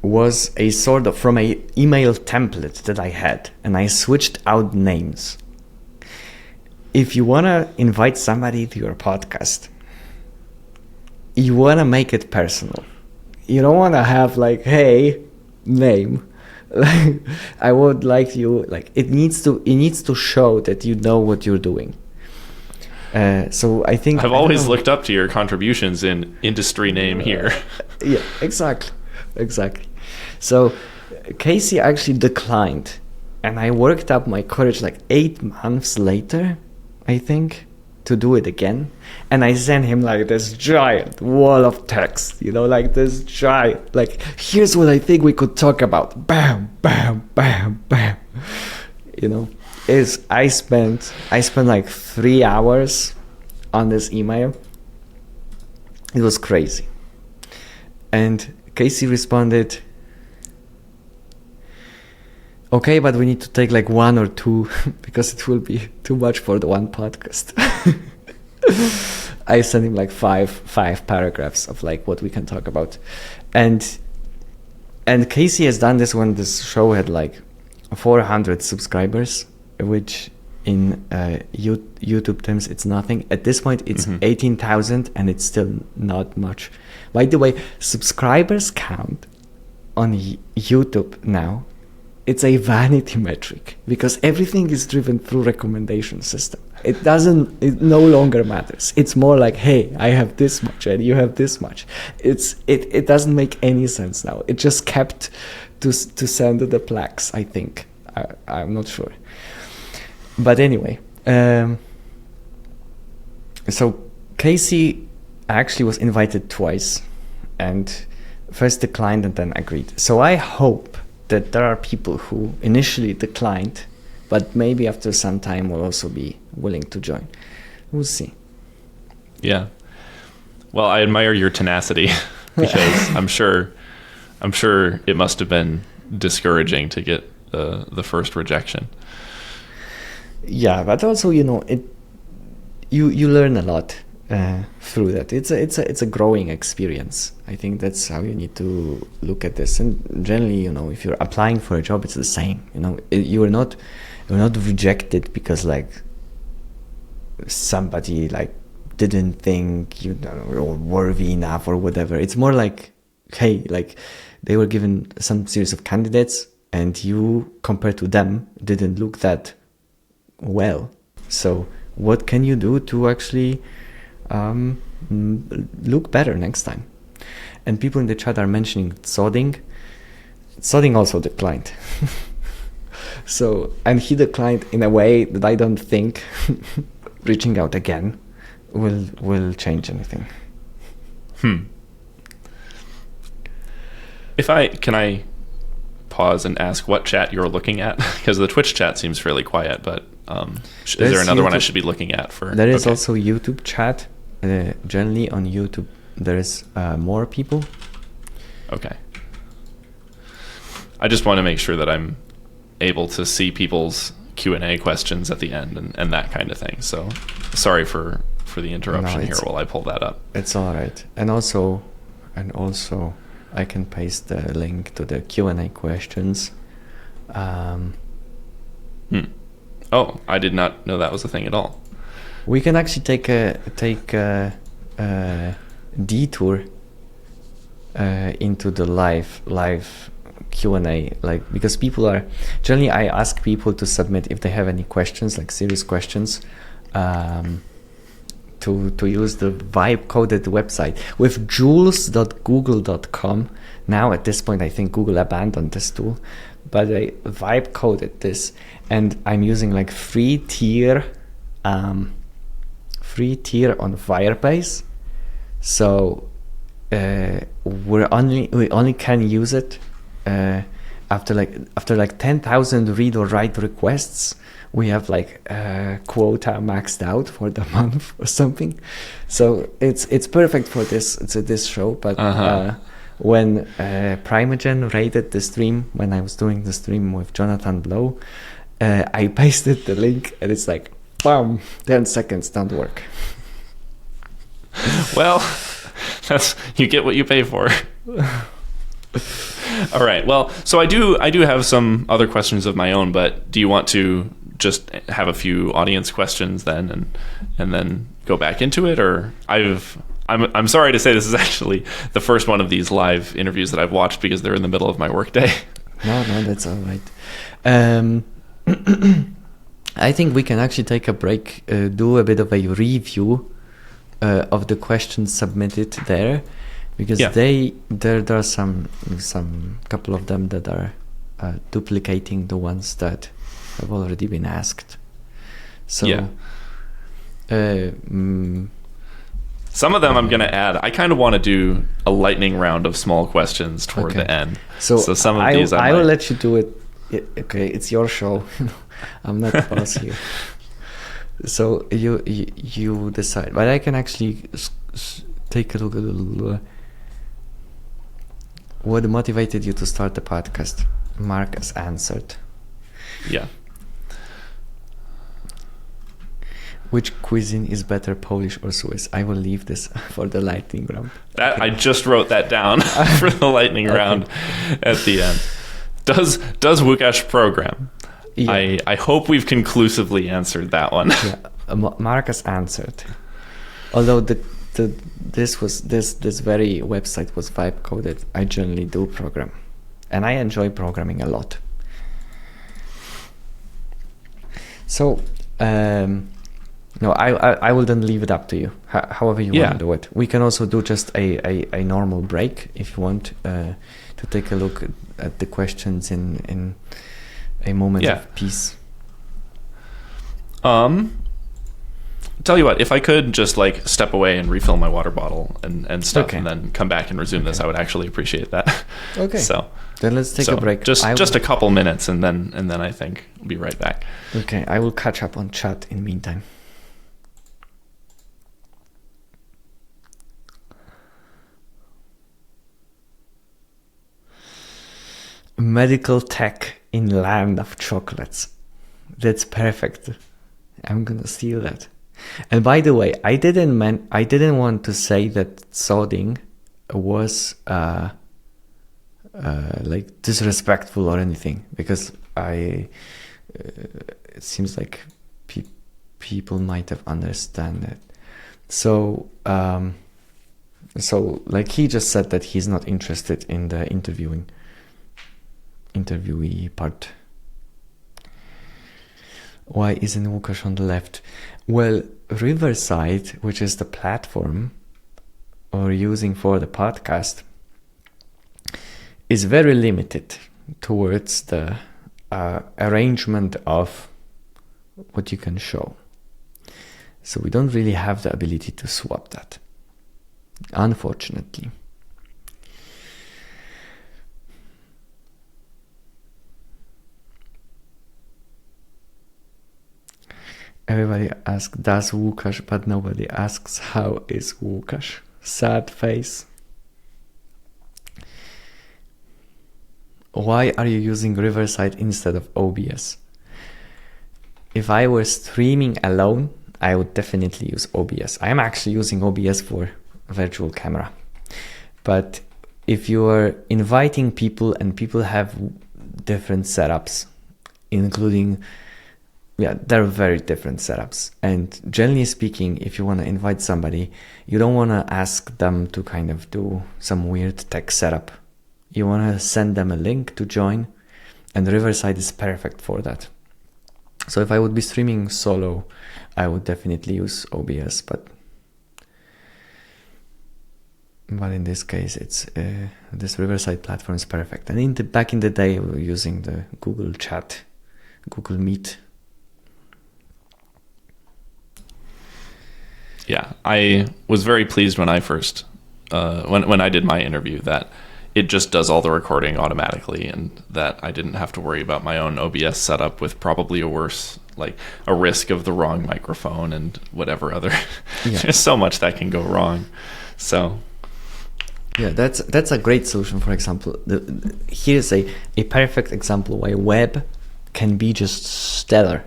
was a sort of from a email template that I had, and I switched out names. If you want to invite somebody to your podcast, you want to make it personal. You don't want to have like, hey, name. I would like you, like, it needs to show that you know what you're doing. So I think I've always looked up to your contributions in industry name here. Yeah, exactly. So Casey actually declined, and I worked up my courage like 8 months later, I think, to do it again. And I sent him like this giant wall of text, like this giant, like, here's what I think we could talk about. Bam, bam, bam, bam. I spent like 3 hours on this email. It was crazy. And Casey responded, okay, but we need to take like 1 or 2 because it will be too much for the one podcast. I sent him like five paragraphs of like what we can talk about. And Casey has done this when this show had like 400 subscribers, which in YouTube terms, it's nothing. At this point, it's 18,000, and it's still not much. By the way, subscribers count on YouTube now, it's a vanity metric because everything is driven through recommendation system. It no longer matters. It's more like, hey, I have this much and you have this much. It doesn't make any sense now. It just kept to send the plaques, I think. I'm not sure. But anyway, so Casey actually was invited twice and first declined and then agreed. So I hope that there are people who initially declined, but maybe after some time will also be willing to join. We'll see. Yeah. Well, I admire your tenacity because I'm sure it must have been discouraging to get the first rejection. Yeah, but also, you learn a lot through that. It's a growing experience. I think that's how you need to look at this. And generally, if you're applying for a job, it's the same. You're not rejected because like somebody like didn't think you're worthy enough or whatever. It's more like, hey, like they were given some series of candidates and you compared to them didn't look that well. So what can you do to actually look better next time? And people in the chat are mentioning Sodding. Sodding also declined. So, and he declined in a way that I don't think reaching out again will change anything. Can I pause and ask what chat you're looking at? Because the Twitch chat seems fairly quiet, but is there another one I should be looking at for? There is also YouTube chat. Generally on YouTube there is more people. Okay. I just want to make sure that I'm able to see people's Q&A questions at the end and that kind of thing. So sorry for the interruption here while I pull that up. It's all right. And also I can paste the link to the Q&A questions. Oh, I did not know that was a thing at all. We can actually take a detour into the live Q&A, like, because people are generally, I ask people to submit if they have any questions, like serious questions, to use the vibe coded website with jules.google.com. Now at this point I think Google abandoned this tool, but I vibe coded this, and I'm using like free tier on Firebase. So we only can use it after like 10,000 read or write requests. We have like quota maxed out for the month or something. So it's perfect for this show. But when Primogen rated the stream, when I was doing the stream with Jonathan Blow, I pasted the link and it's like, bam, 10 seconds, don't work. Well, you get what you pay for. All right. Well, so I do have some other questions of my own, but do you want to just have a few audience questions then and then go back into it? Or I'm sorry to say this is actually the first one of these live interviews that I've watched because they're in the middle of my workday. No, that's all right. I think we can actually take a break, do a bit of a review of the questions submitted there, because there are some couple of them that are duplicating the ones that have already been asked. So some of them I'm going to add. I kind of want to do a lightning round of small questions toward the end. So some of these I will let you do it. Okay, it's your show. I'm not the boss here. So you decide. But I can actually take a look at what motivated you to start the podcast. Mark has answered. Yeah. Which cuisine is better, Polish or Swiss? I will leave this for the lightning round. I just wrote that down for the lightning round at the end. Does Łukasz program? Yeah. I hope we've conclusively answered that one. Yeah, Marcus answered. Although this very website was vibe coded, I generally do program, and I enjoy programming a lot. So, no, I will then leave it up to you. However you want to do it. We can also do just a normal break if you want to take a look at the questions in a moment of peace. Tell you what, if I could just like step away and refill my water bottle and stuff, and then come back and resume this, I would actually appreciate that. Okay. So then let's take a break. Just a couple minutes, and then I think we'll be right back. Okay, I will catch up on chat in the meantime. Medical tech in land of chocolates. That's perfect. I'm gonna steal that. And by the way, I didn't want to say that sodding was like disrespectful or anything, because it seems like people might have understand it. So like he just said that he's not interested in the interviewee part. Why isn't Łukasz on the left? Well, Riverside, which is the platform we're using for the podcast, is very limited towards the arrangement of what you can show. So we don't really have the ability to swap that, unfortunately. Everybody asks, does Łukasz, but nobody asks, how is Łukasz? Sad face. Why are you using Riverside instead of OBS? If I were streaming alone, I would definitely use OBS. I am actually using OBS for virtual camera. But if you are inviting people and people have different setups, including there are very different setups. And generally speaking, if you want to invite somebody, you don't want to ask them to kind of do some weird tech setup. You want to send them a link to join, and Riverside is perfect for that. So if I would be streaming solo, I would definitely use OBS, but in this case, it's this Riverside platform is perfect. And back in the day, we were using the Google Chat, Google Meet. Yeah, I was very pleased when I first, when I did my interview, that it just does all the recording automatically, and that I didn't have to worry about my own OBS setup with probably a risk of the wrong microphone and whatever other. Yeah. There's so much that can go wrong. So yeah, that's a great solution. For example, here's a perfect example why web can be just stellar.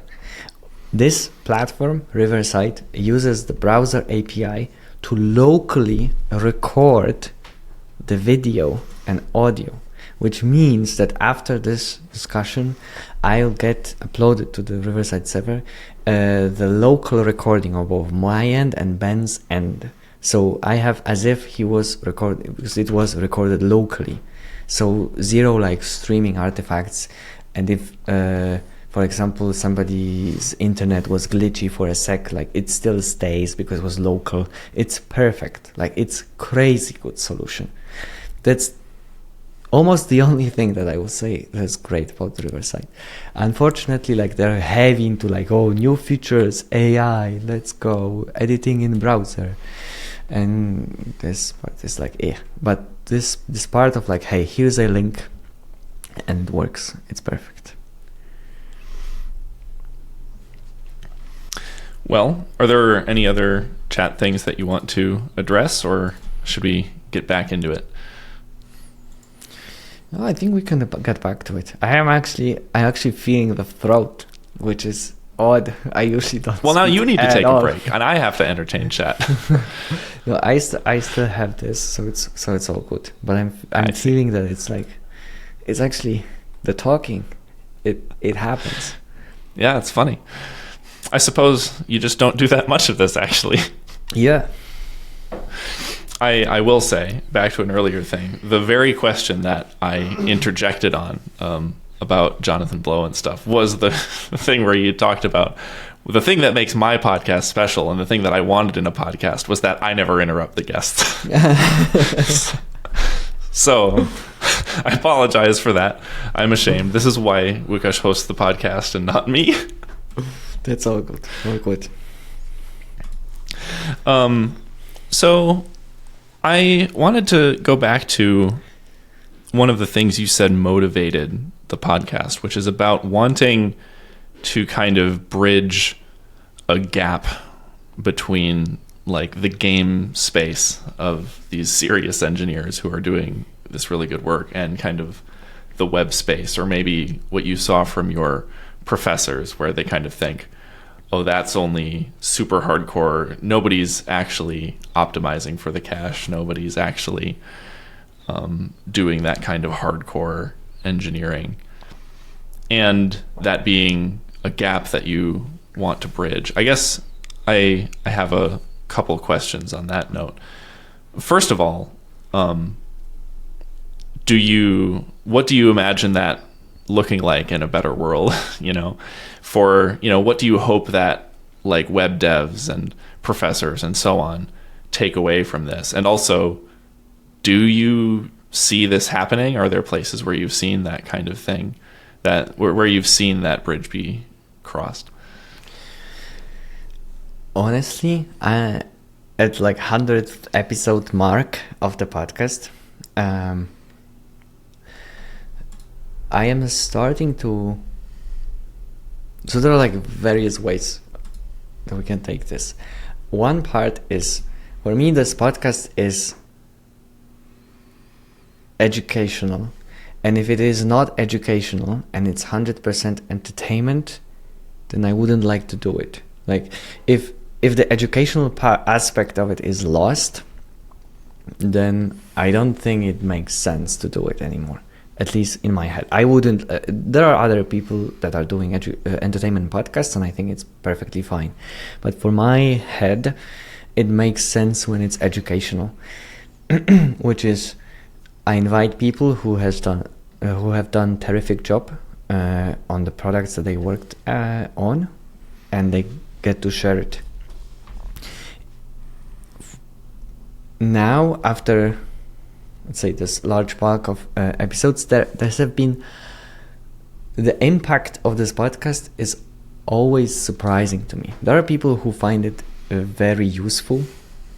This platform, Riverside, uses the browser API to locally record the video and audio, which means that after this discussion, I'll get uploaded to the Riverside server the local recording of both my end and Ben's end. So I have as if he was recorded, because it was recorded locally. So zero like streaming artifacts. And if for example, somebody's internet was glitchy for a sec, like it still stays because it was local. It's perfect. Like it's crazy good solution. That's almost the only thing that I will say that's great about the Riverside. Unfortunately, like they're heavy into like, oh, new features, AI, let's go, editing in browser. And this part is like, but this part of like, hey, here's a link and it works. It's perfect. Well, are there any other chat things that you want to address, or should we get back into it? No, I think we can get back to it. I'm actually feeling the throat, which is odd. I usually don't. Well, now you need to take a break, and I have to entertain chat. No, I still have this, so it's all good. But I'm feeling that it's actually the talking it happens. Yeah, it's funny. I suppose you just don't do that much of this, actually. Yeah. I will say, back to an earlier thing, the very question that I interjected on about Jonathan Blow and stuff was the thing where you talked about the thing that makes my podcast special, and the thing that I wanted in a podcast was that I never interrupt the guests. So I apologize for that. I'm ashamed. This is why Łukasz hosts the podcast and not me. That's all good. All good. So I wanted to go back to one of the things you said motivated the podcast, which is about wanting to kind of bridge a gap between like the game space of these serious engineers who are doing this really good work and kind of the web space, or maybe what you saw from your professors where they kind of think, oh, that's only super hardcore. Nobody's actually optimizing for the cache. Nobody's actually doing that kind of hardcore engineering. And that being a gap that you want to bridge. I guess I have a couple questions on that note. First of all, what do you imagine that looking like in a better world? What do you hope that like web devs and professors and so on take away from this? And also, do you see this happening? Are there places where you've seen that kind of thing, where you've seen that bridge be crossed? Honestly, at like 100th episode mark of the podcast, I am starting to... So there are like various ways that we can take this. One part is, for me, this podcast is educational. And if it is not educational and it's 100% entertainment, then I wouldn't like to do it. Like if the educational aspect of it is lost, then I don't think it makes sense to do it anymore. At least in my head. I wouldn't... there are other people that are doing entertainment podcasts, and I think it's perfectly fine. But for my head, it makes sense when it's educational. Which is, I invite people who have done terrific job on the products that they worked on, and they get to share it. Now, after... let's say this large bulk of episodes, there have been... the impact of this podcast is always surprising to me. There are people who find it very useful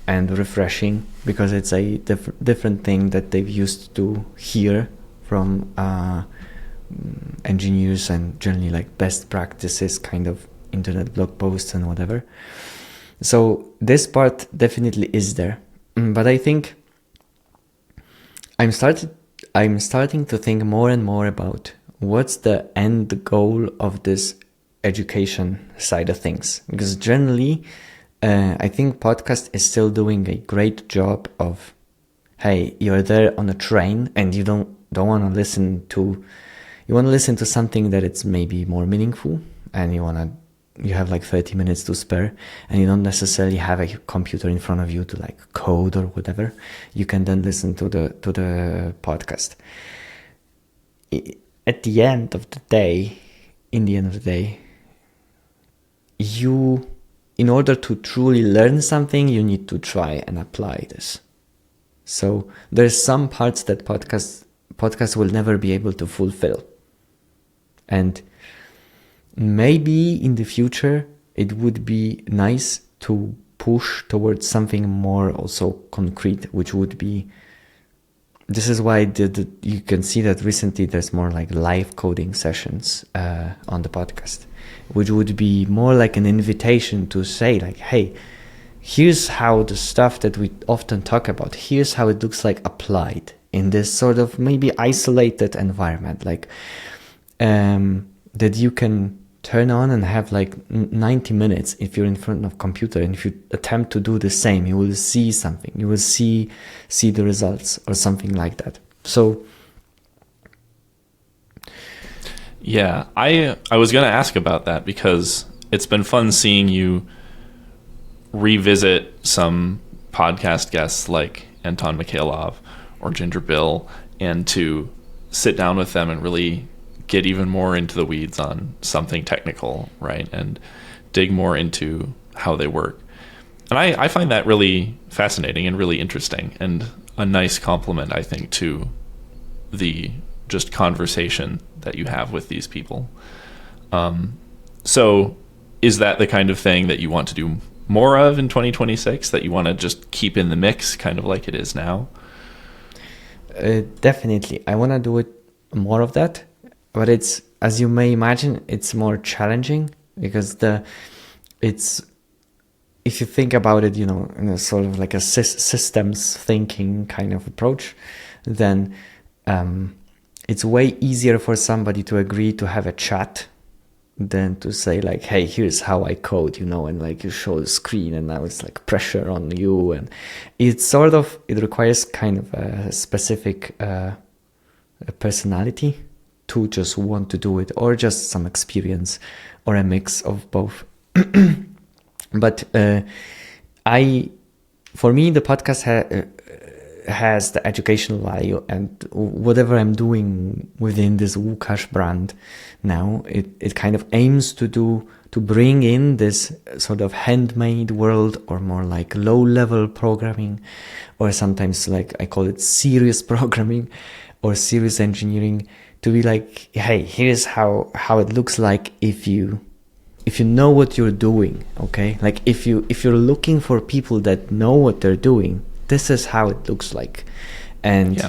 and refreshing because it's a different thing that they've used to hear from engineers and generally like best practices kind of internet blog posts and whatever. So this part definitely is there. But I think I'm starting to think more and more about what's the end goal of this education side of things. Because generally, I think podcast is still doing a great job of, hey, you're there on a train and you don't want to listen to, you want to listen to something that it's maybe more meaningful, and you have like 30 minutes to spare, and you don't necessarily have a computer in front of you to like code or whatever. You can then listen to the podcast. At the end of the day, in order to truly learn something, you need to try and apply this. So there's some parts that podcast will never be able to fulfill. And maybe in the future, it would be nice to push towards something more also concrete, which would be... This is why you can see that recently there's more like live coding sessions on the podcast, which would be more like an invitation to say like, hey, here's how the stuff that we often talk about, here's how it looks like applied in this sort of maybe isolated environment, like that you can turn on and have like 90 minutes if you're in front of a computer, and if you attempt to do the same, you will see something, you will see the results or something like that. So Yeah, I was going to ask about that because it's been fun seeing you revisit some podcast guests like Anton Mikhailov or Ginger Bill, and to sit down with them and really get even more into the weeds on something technical, right? And dig more into how they work. And I find that really fascinating and really interesting, and a nice compliment, I think, to the just conversation that you have with these people. So is that the kind of thing that you want to do more of in 2026, that you want to just keep in the mix, kind of like it is now? Definitely. I want to do it more of that, but it's, as you may imagine, it's more challenging because if you think about it, in a sort of like a systems thinking kind of approach, then it's way easier for somebody to agree to have a chat than to say like, hey, here's how I code, and like you show the screen and now it's like pressure on you. And it requires kind of a specific personality to just want to do it, or just some experience, or a mix of both. But for me, the podcast has the educational value, and whatever I'm doing within this Wookash brand now, it kind of aims to bring in this sort of handmade world, or more like low-level programming, or sometimes like I call it serious programming or serious engineering, to be like, hey, here's how it looks like if you know what you're doing, okay? Like if you're looking for people that know what they're doing, this is how it looks like. And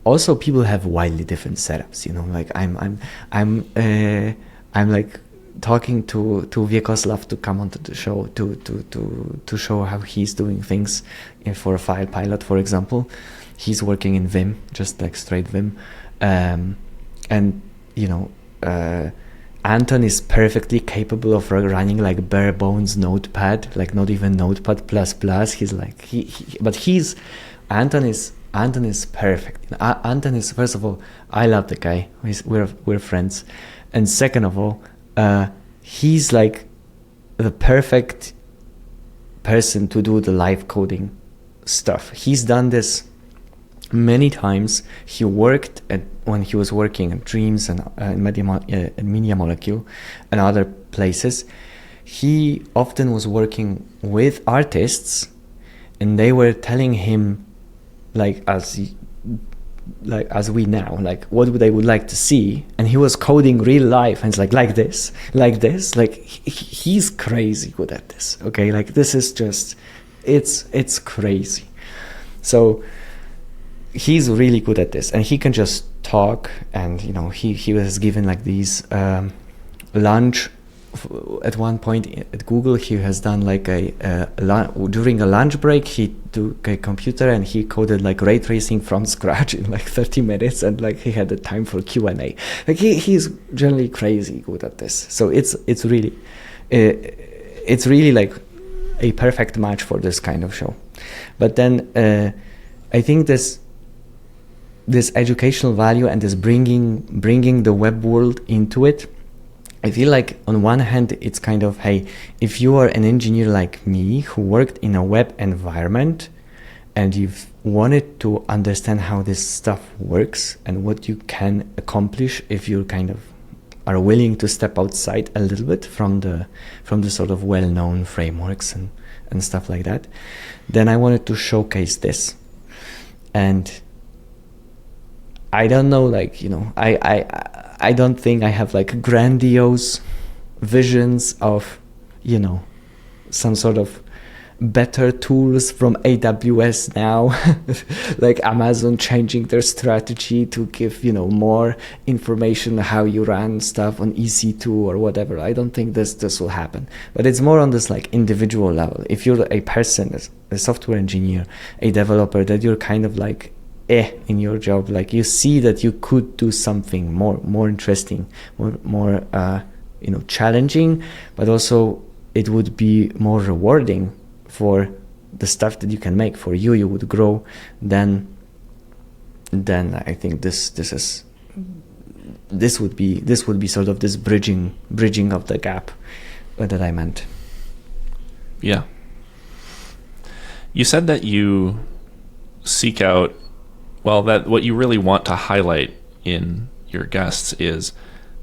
also people have wildly different setups, like I'm like talking to Vyacheslav to come onto the show to show how he's doing things for a file pilot, for example. He's working in Vim, just like straight Vim. And Anton is perfectly capable of running like bare bones Notepad, like not even Notepad plus. He's like Anton is perfect. Anton is, first of all, I love the guy. We're friends, and second of all, he's like the perfect person to do the live coding stuff. He's done this many times. He worked when he was working at Dreams and Media Molecule and other places. He often was working with artists, and they were telling him, like as we now, like what they would like to see, and he was coding real life, and it's like this, like he's crazy good at this. Okay, like this is just it's crazy. So he's really good at this, and he can just talk. And he was given like these lunch at one point at Google. He has done like during a lunch break, he took a computer and he coded like ray tracing from scratch in like 30 minutes, and like he had the time for Q&A. Like he's generally crazy good at this. So it's really like a perfect match for this kind of show. But then I think this educational value and this bringing the web world into it, I feel like on one hand it's kind of, hey, if you are an engineer like me who worked in a web environment and you've wanted to understand how this stuff works and what you can accomplish if you kind of are willing to step outside a little bit from the sort of well-known frameworks and stuff like that, then I wanted to showcase this. And I don't know, like, I don't think I have like grandiose visions of, some sort of better tools from AWS now, like Amazon changing their strategy to give, more information how you run stuff on EC2 or whatever. I don't think this will happen. But it's more on this like individual level. If you're a person, a software engineer, a developer, that you're kind of like in your job, like you see that you could do something more interesting, more challenging, but also it would be more rewarding for the stuff that you can make. For you would grow. Then I think this is this would be sort of this bridging of the gap that I meant. Yeah. You said that you seek out, well, that what you really want to highlight in your guests is,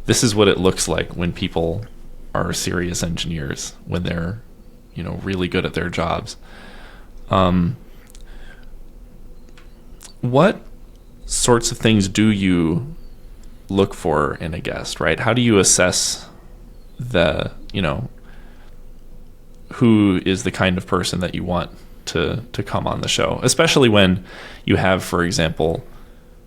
this is what it looks like when people are serious engineers, when they're, really good at their jobs. What sorts of things do you look for in a guest, right? How do you assess the, who is the kind of person that you want to come on the show, especially when you have, for example,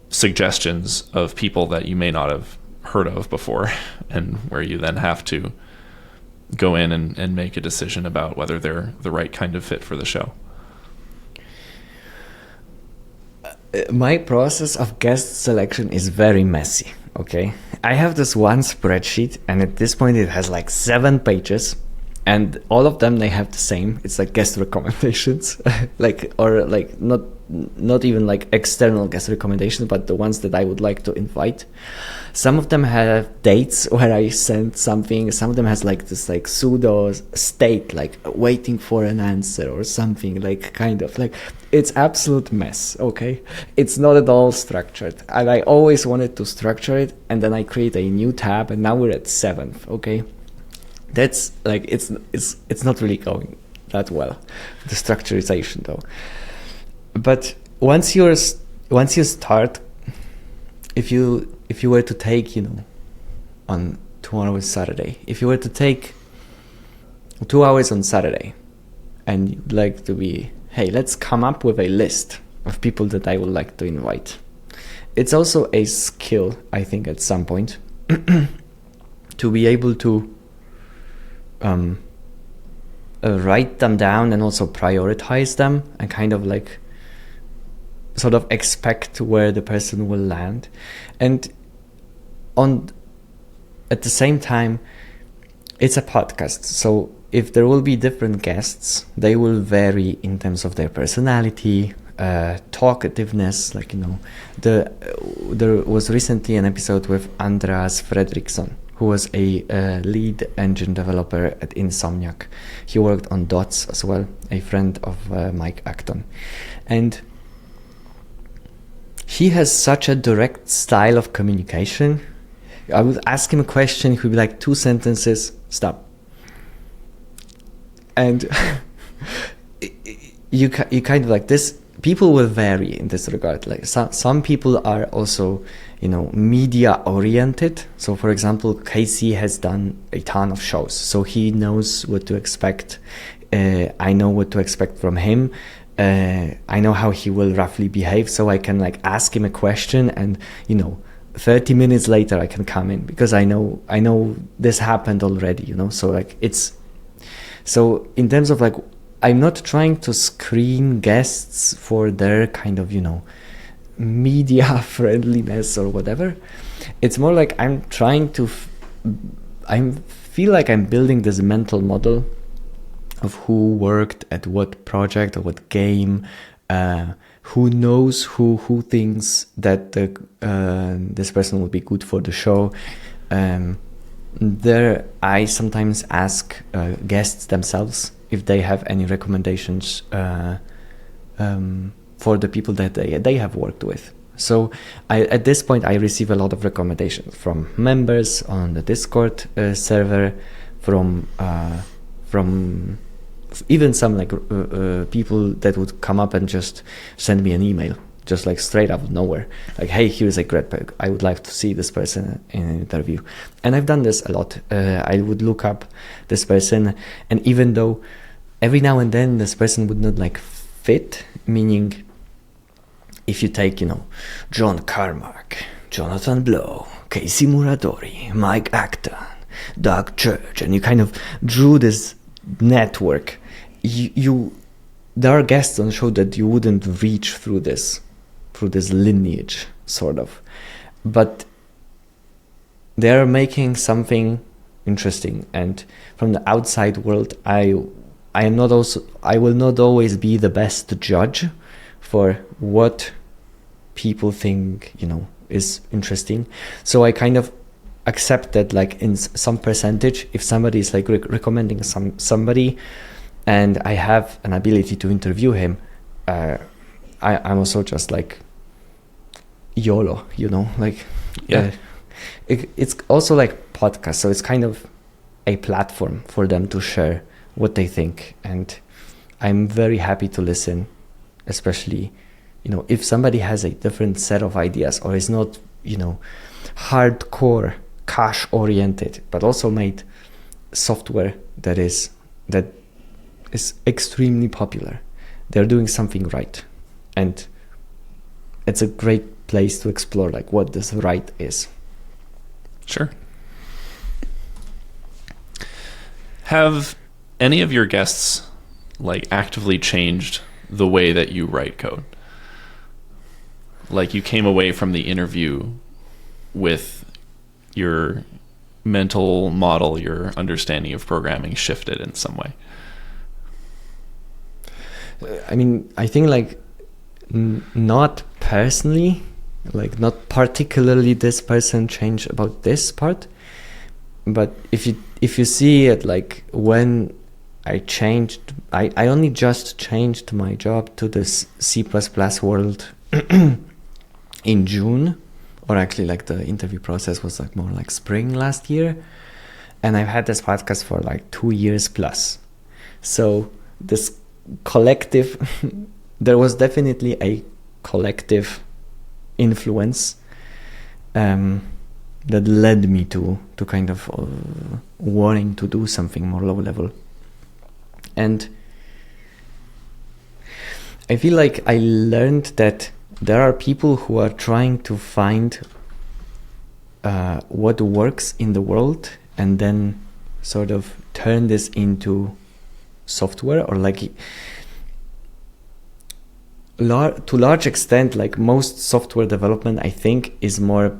suggestions of people that you may not have heard of before, and where you then have to go in and make a decision about whether they're the right kind of fit for the show? My process of guest selection is very messy, okay? I have this one spreadsheet, and at this point it has like 7 pages, and all of them, they have the same. It's like guest recommendations, not even like external guest recommendations, but the ones that I would like to invite. Some of them have dates where I sent something. Some of them has like this like pseudo state, like waiting for an answer or something, like kind of like, it's absolute mess, okay? It's not at all structured. And I always wanted to structure it, and then I create a new tab, and now we're at 7th, okay? That's like, it's not really going that well, the structurization though. But once you start, if you were to take, on tomorrow is Saturday, if you were to take 2 hours on Saturday, and you'd like to be, hey, let's come up with a list of people that I would like to invite. It's also a skill, I think, at some point, to be able to write them down and also prioritize them, and kind of like sort of expect where the person will land. And at the same time, it's a podcast, so if there will be different guests, they will vary in terms of their personality, talkativeness. Like, there was recently an episode with Andreas Fredriksson, who was a lead engine developer at Insomniac. He worked on Dots as well, a friend of Mike Acton. And he has such a direct style of communication. I would ask him a question, he would be like, 2 sentences, stop. And you kind of like this. People will vary in this regard. Like some people are also, media oriented. So for example, Casey has done a ton of shows, so he knows what to expect. I know what to expect from him. I know how he will roughly behave, so I can like ask him a question, and 30 minutes later I can come in, because I know this happened already, so like so in terms of like, I'm not trying to screen guests for their kind of media friendliness or whatever. It's more like I'm trying to I feel like I'm building this mental model of who worked at what project or what game, who knows who thinks that this person would be good for the show. I sometimes ask guests themselves if they have any recommendations for the people that they have worked with. So at this point, I receive a lot of recommendations from members on the Discord server, from even some like people that would come up and just send me an email, just like straight out of nowhere, like, hey, here's a great book, I would like to see this person in an interview. And I've done this a lot. I would look up this person, and even though every now and then this person would not like fit, meaning if you take, John Carmack, Jonathan Blow, Casey Muradori, Mike Acton, Doug Church, and you kind of drew this network, there are guests on the show that you wouldn't reach through this lineage, sort of, but they're making something interesting. And from the outside world, I will not always be the best judge for what people think, is interesting. So I kind of accept that, like, in some percentage, if somebody is like recommending somebody and I have an ability to interview him, I'm also just like YOLO, you know, like, it's also like podcast, so it's kind of a platform for them to share what they think, and I'm very happy to listen, especially, you know, if somebody has a different set of ideas or is not, you know, hardcore cash oriented, but also made software that is extremely popular. They're doing something right, and it's a great place to explore like what this right is. Sure. Have any of your guests like actively changed the way that you write code? Like you came away from the interview with your mental model, your understanding of programming shifted in some way? I mean, I think like not personally, like not particularly this person changed about this part, but if you see it, like when I only just changed my job to this C++ world in June, or actually like the interview process was like more like spring last year, and I've had this podcast for like 2 years plus. So this collective, there was definitely a collective influence that led me to kind of wanting to do something more low level. And I feel like I learned that there are people who are trying to find what works in the world and then sort of turn this into software, or like to large extent, like most software development, I think, is more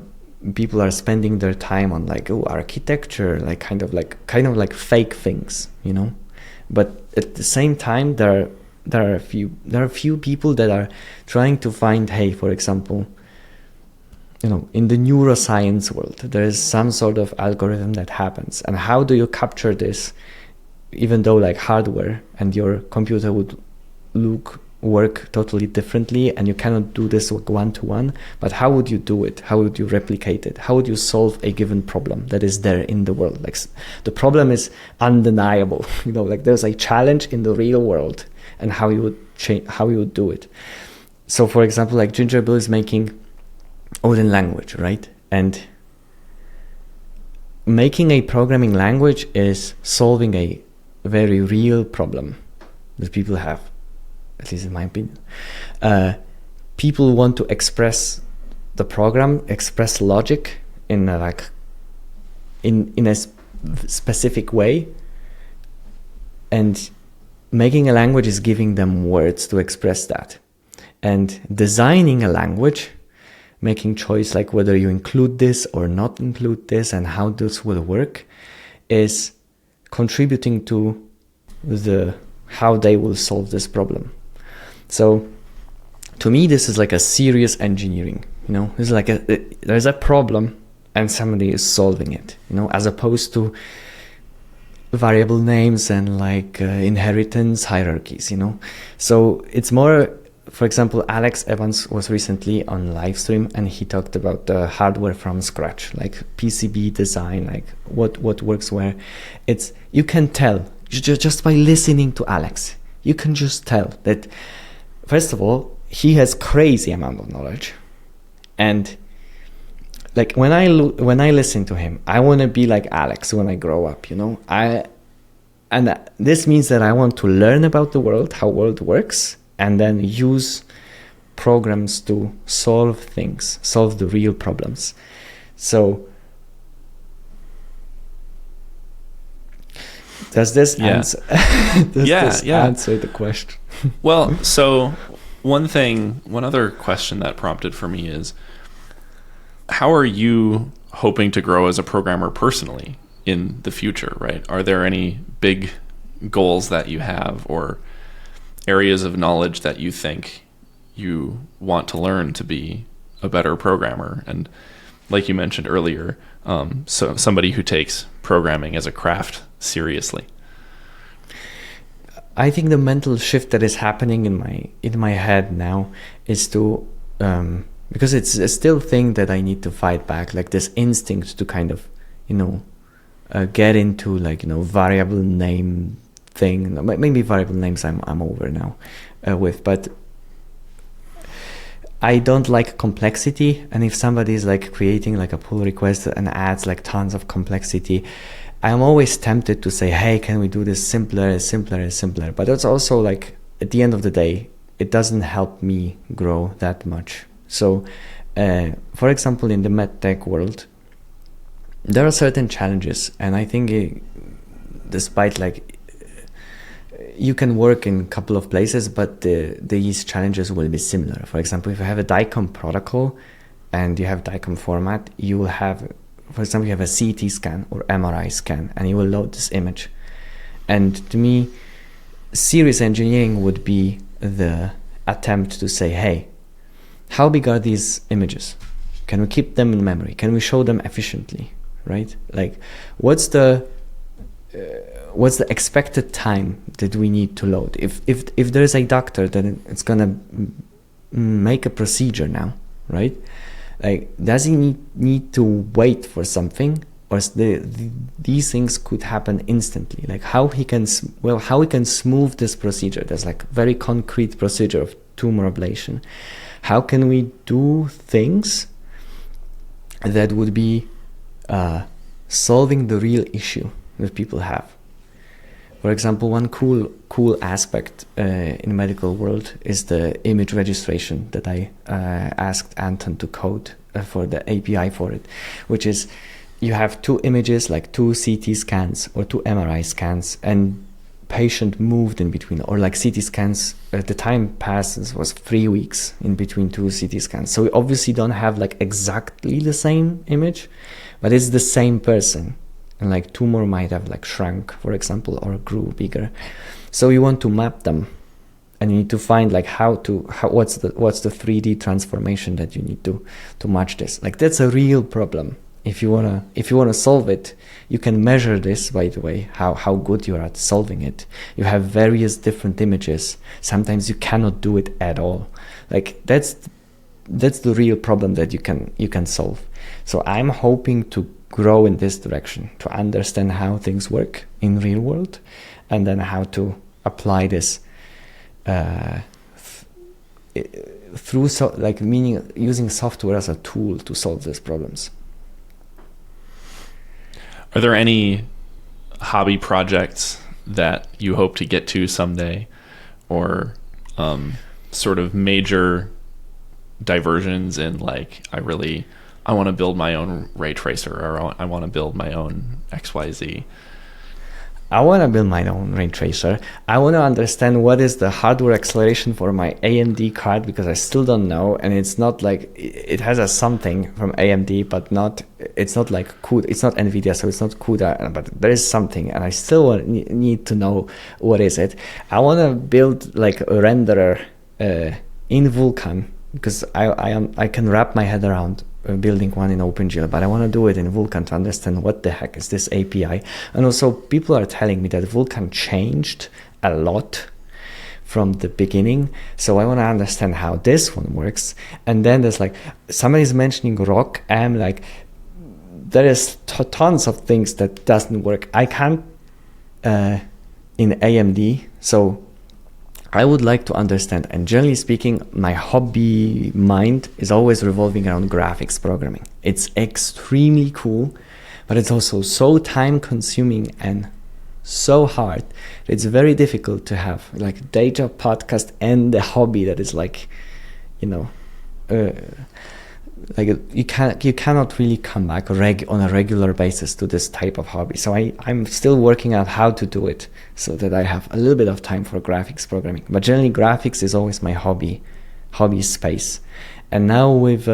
people are spending their time on like architecture, like kind of like fake things, you know. But at the same time, there are a few people that are trying to find, hey, for example, you know, in the neuroscience world, there is some sort of algorithm that happens, and how do you capture this, even though like hardware and your computer would work totally differently, and you cannot do this one-to-one, but how would you do it? How would you replicate it? How would you solve a given problem that is there in the world? Like the problem is undeniable, you know, like there's a challenge in the real world, and how you would do it. So for example, like Ginger Bill is making Odin language, right? And making a programming language is solving a very real problem that people have, at least in my opinion. People want to express the program, express logic in a, in a specific way, and making a language is giving them words to express that. And designing a language, making choice like whether you include this or not include this and how this will work, is contributing to how they will solve this problem. So to me, this is like a serious engineering, you know, it's like there's a problem and somebody is solving it, you know, as opposed to variable names and like inheritance hierarchies, you know. So it's more, for example, Alex Evans was recently on live stream and he talked about the hardware from scratch, like PCB design, like what works where. It's, you can tell just by listening to Alex, you can just tell that, first of all, he has crazy amount of knowledge, and like when I listen to him, I want to be like Alex when I grow up, you know. And this means that I want to learn about the world, how world works, and then use programs to solve things, solve the real problems. So does this answer answer the question? Well, so one other question that prompted for me is, how are you hoping to grow as a programmer personally in the future, right? Are there any big goals that you have, or areas of knowledge that you think you want to learn to be a better programmer. And like you mentioned earlier, so somebody who takes programming as a craft seriously. I think the mental shift that is happening in my head now is to because it's a still thing that I need to fight back, like this instinct to kind of, get into like, variable name thing. Maybe variable names I'm over now with, but I don't like complexity. And if somebody is like creating like a pull request and adds like tons of complexity, I'm always tempted to say, hey, can we do this simpler? But it's also like, at the end of the day, it doesn't help me grow that much. So, for example, in the medtech world, there are certain challenges. And I think despite like, you can work in a couple of places, but these challenges will be similar. For example, if you have a DICOM protocol and you have DICOM format, you will have, for example, you have a CT scan or MRI scan, and you will load this image. And to me, serious engineering would be the attempt to say, hey, how big are these images? Can we keep them in memory? Can we show them efficiently, right? Like, what's the expected time that we need to load? If there is a doctor that it's gonna make a procedure now, right? Like, does he need to wait for something, or these things could happen instantly? Like how he can smooth this procedure. There's like very concrete procedure of tumor ablation. How can we do things that would be solving the real issue that people have? For example, one cool aspect in medical world is the image registration that I asked Anton to code for the API for it, which is you have two images, like two CT scans or two MRI scans, and patient moved in between, or like CT scans, the time passes was 3 weeks in between two CT scans. So we obviously don't have like exactly the same image, but it's the same person. And like tumor might have like shrunk, for example, or grew bigger. So you want to map them, and you need to find like what's the 3D transformation that you need to match this. Like that's a real problem. If you wanna solve it, you can measure this, by the way, how good you are at solving it. You have various different images. Sometimes you cannot do it at all. Like that's the real problem that you can solve. So I'm hoping to grow in this direction, to understand how things work in real world, and then how to apply this through meaning using software as a tool to solve these problems. Are there any hobby projects that you hope to get to someday, or sort of major diversions in like, I want to build my own ray tracer, or I want to build my own XYZ? I want to build my own ray tracer. I want to understand what is the hardware acceleration for my AMD card, because I still don't know. And it's not like, it has a something from AMD, but it's not like CUDA. It's not NVIDIA, so it's not CUDA, but there is something, and I still need to know what is it. I want to build like a renderer in Vulkan, because I can wrap my head around building one in OpenGL, but I want to do it in Vulkan to understand what the heck is this API. And also, people are telling me that Vulkan changed a lot from the beginning, so I want to understand how this one works. And then there's like, somebody's mentioning Rock. I'm like, there is tons of things that doesn't work. I can't in AMD, so I would like to understand, and generally speaking, my hobby mind is always revolving around graphics programming. It's extremely cool, but it's also so time consuming and so hard. It's very difficult to have like day job, podcast, and the hobby that is like, like you cannot really come back on a regular basis to this type of hobby. So I'm still working out how to do it so that I have a little bit of time for graphics programming. But generally, graphics is always my hobby space. And now with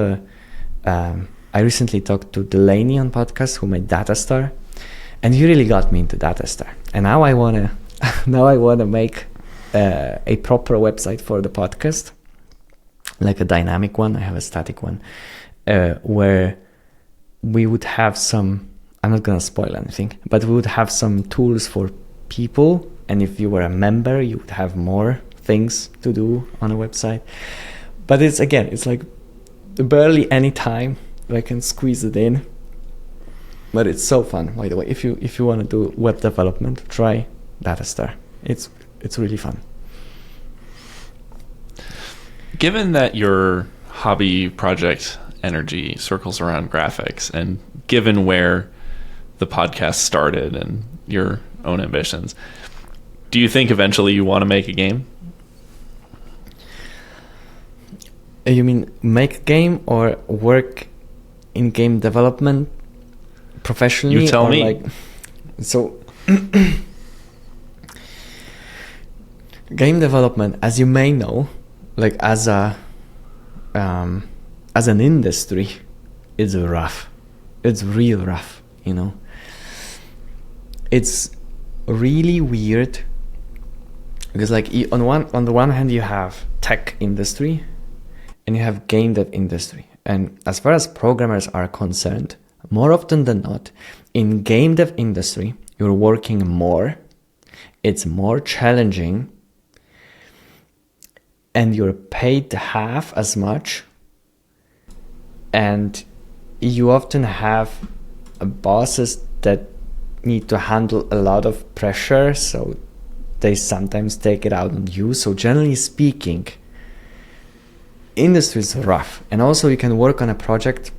I recently talked to Delaney on podcast, who made Datastar, and he really got me into Datastar. And now I wanna make a proper website for the podcast. like a dynamic one. I have a static one, where we would have some, I'm not going to spoil anything, but we would have some tools for people. And if you were a member, you would have more things to do on a website. But it's like barely any time I can squeeze it in. But it's so fun, by the way. If you want to do web development, try Datastar. It's really fun. Given that your hobby project energy circles around graphics, and given where the podcast started and your own ambitions, do you think eventually you want to make a game? You mean make a game or work in game development professionally? You tell me. Game development, as you may know, like as an industry, it's rough. It's real rough, you know. It's really weird because, like, on the one hand, you have tech industry and you have game dev industry. And as far as programmers are concerned, more often than not, in game dev industry, you're working more. It's more challenging. And you're paid half as much. And you often have bosses that need to handle a lot of pressure. So they sometimes take it out on you. So generally speaking, industry is rough. And also you can work on a project,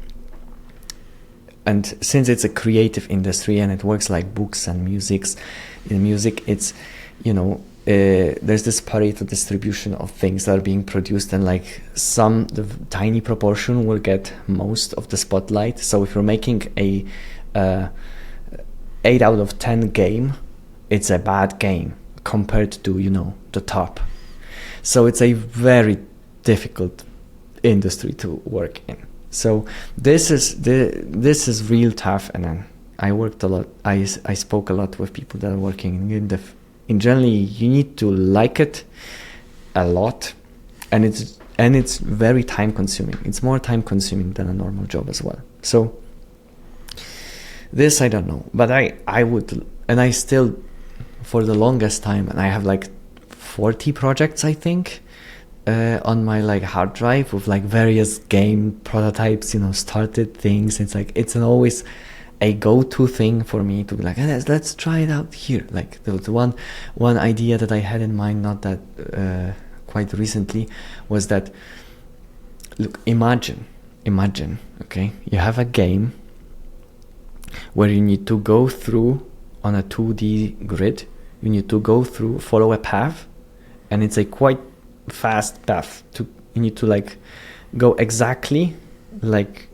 and since it's a creative industry and it works like books and in music, it's, you know, there's this Pareto distribution of things that are being produced, and like the tiny proportion will get most of the spotlight. So if you're making a 8 out of 10 game, it's a bad game compared to, you know, the top. So it's a very difficult industry to work in. So this is real tough. And then I worked a lot. I spoke a lot with people that are working in game dev. In generally, you need to like it a lot, and it's very time consuming. It's more time consuming than a normal job as well. So this I don't know, but I would, and I still, for the longest time, and I have like 40 projects, I think, on my like hard drive with like various game prototypes, you know, started things. It's like it's always a go-to thing for me to be like, let's try it out here. Like the one idea that I had in mind, not that quite recently, was that, look, imagine, okay, you have a game where you need to go through on a 2D grid. You need to go through, follow a path, and it's a quite fast path. You need to like go exactly like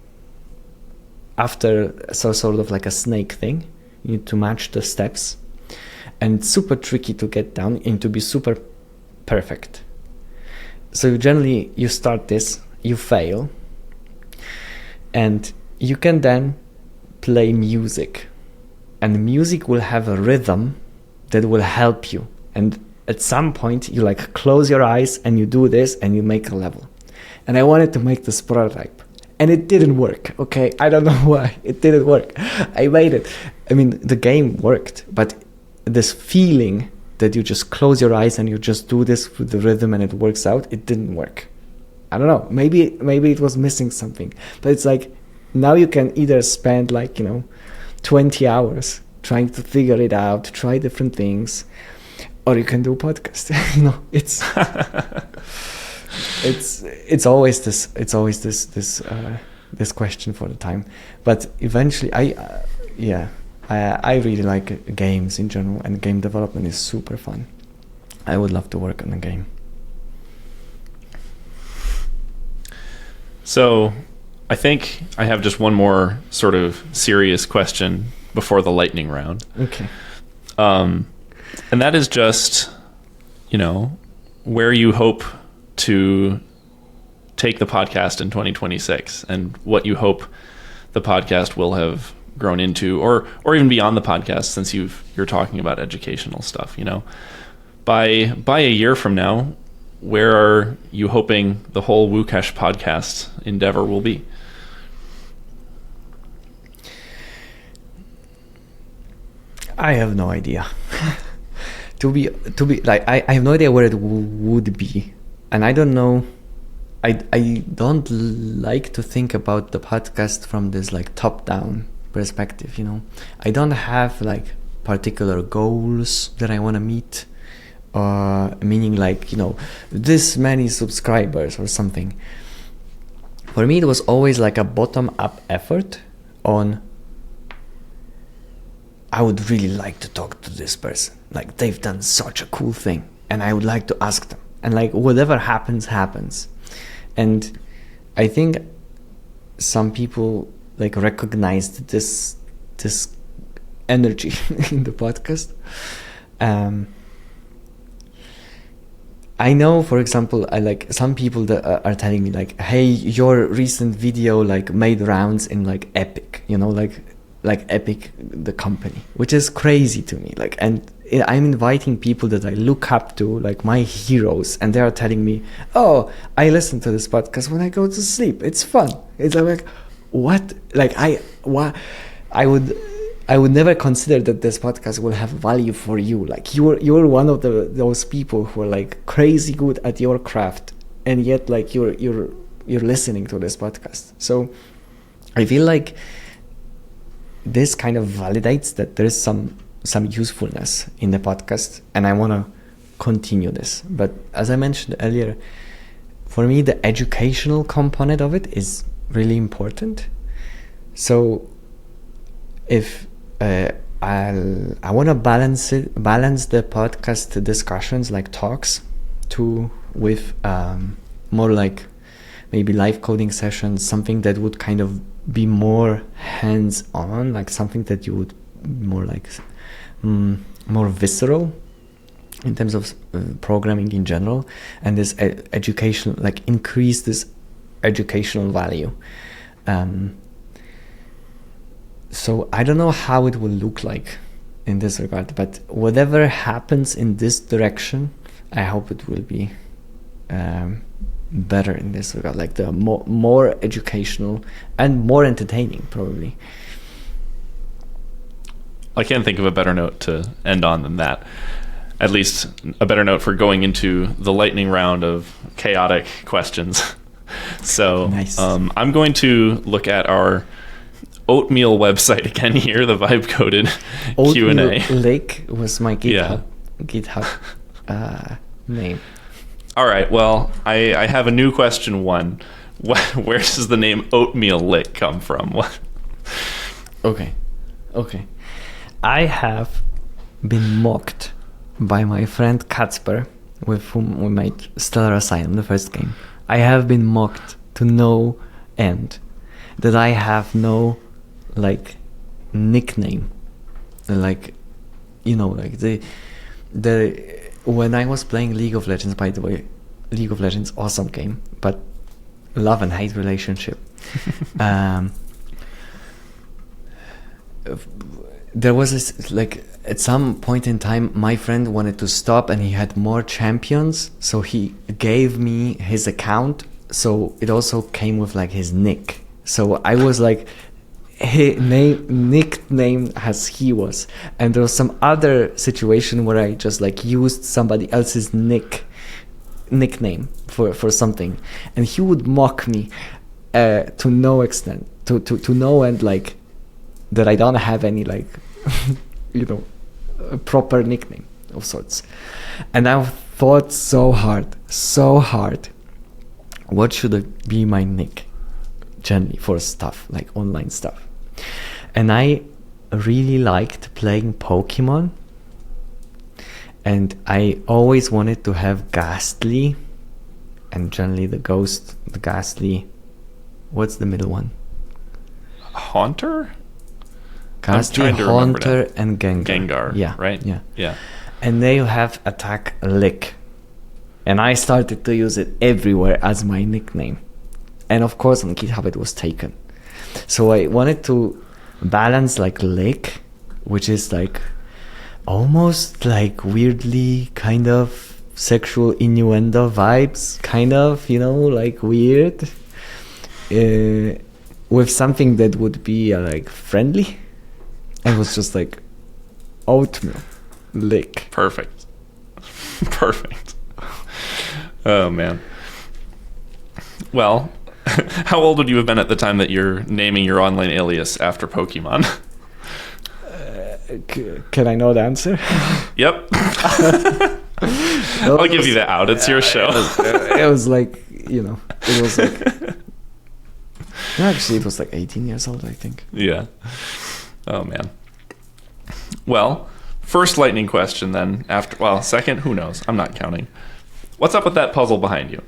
after, so sort of like a snake thing. You need to match the steps, and it's super tricky to get down and to be super perfect. So generally you start this, you fail, and you can then play music, and music will have a rhythm that will help you. And at some point you like close your eyes and you do this and you make a level. And I wanted to make this prototype, and it didn't work. Okay, I don't know why it didn't work. I made it. I mean, the game worked, but this feeling that you just close your eyes and you just do this with the rhythm and it works out, it didn't work. I don't know. Maybe it was missing something. But it's like, now you can either spend like, 20 hours trying to figure it out, try different things, or you can do a podcast. It's always this question for the time. But eventually I really like games in general, and game development is super fun. I would love to work on a game. So I think I have just one more sort of serious question before the lightning round. Okay. And that is just, where you hope to take the podcast in 2026, and what you hope the podcast will have grown into, or even beyond the podcast, since you're talking about educational stuff. By a year from now, where are you hoping the whole Wookash podcast endeavor will be? I have no idea. to be like, I have no idea where it would be, and I don't know. I don't like to think about the podcast from this like top down perspective. You know, I don't have like particular goals that I want to meet, meaning like, you know, this many subscribers or something. For me, it was always like a bottom up effort on, I would really like to talk to this person. Like, they've done such a cool thing, and I would like to ask them. And like, whatever happens, happens. And I think some people like recognized this energy in the podcast. I know, for example, I like some people that are telling me like, hey, your recent video like made rounds in like Epic, you know, like Epic, the company, which is crazy to me. Like, and I'm inviting people that I look up to, like my heroes, and they are telling me, oh, I listen to this podcast when I go to sleep. It's fun. It's like, what? Like, I would never consider that this podcast will have value for you. Like, you're one of those people who are like crazy good at your craft, and yet like you're listening to this podcast. So I feel like this kind of validates that there is some usefulness in the podcast, and I want to continue this. But as I mentioned earlier, for me the educational component of it is really important. So if I want to balance the podcast discussions, like talks, with more like maybe live coding sessions, something that would kind of be more hands-on, like something that you would more like more visceral in terms of programming in general, and this education, like increase this educational value. So I don't know how it will look like in this regard, but whatever happens in this direction, I hope it will be better in this regard, like the more educational and more entertaining, probably. I can't think of a better note to end on than that. At least a better note for going into the lightning round of chaotic questions. So nice. I'm going to look at our Oatmeal website again here, the vibe coded Q&A. Lake was my GitHub name. All right, well, I have a new question one. Where does the name Oatmeal Lick come from? What? Okay. I have been mocked by my friend Kacper, with whom we made Stellar Asylum, the first game. I have been mocked to no end that I have no like nickname, like, you know, like the when I was playing League of Legends, by the way, League of Legends, awesome game, but love and hate relationship. There was this, like, at some point in time, my friend wanted to stop and he had more champions, so he gave me his account, so it also came with like his nick. So I was like, his nickname as he was, and there was some other situation where I just like used somebody else's nickname for something, and he would mock me to no extent, to no end, like that I don't have any like you know, a proper nickname of sorts. And I thought so hard, what should be my nick generally for stuff like online stuff. And I really liked playing Pokemon, and I always wanted to have Ghastly, and generally the Ghastly, what's the middle one? Haunter? Ghastly, Haunter, and Gengar. Gengar, yeah, right? Yeah. And they have attack Lick, and I started to use it everywhere as my nickname. And of course on GitHub it was taken. So I wanted to balance like Lick, which is like almost like weirdly kind of sexual innuendo vibes, kind of, like weird, with something that would be like friendly. It was just like oatmeal lick. Perfect. Perfect. Oh man. Well, how old would you have been at the time that you're naming your online alias after Pokemon? Can I know the answer? Yep. I'll give you the out. It's your show. It was like, it was like... Actually, it was like 18 years old, I think. Yeah. Oh, man. Well, first lightning question then. Second, who knows? I'm not counting. What's up with that puzzle behind you?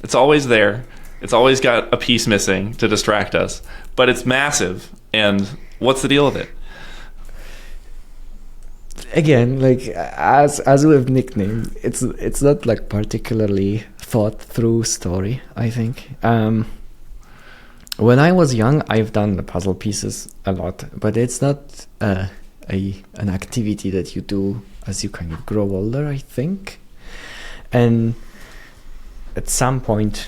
It's always there. It's always got a piece missing to distract us. But it's massive. And what's the deal with it? Again, like as with nickname, it's not like particularly thought through story, I think. When I was young, I've done the puzzle pieces a lot, but it's not an activity that you do as you kind of grow older, I think. And at some point,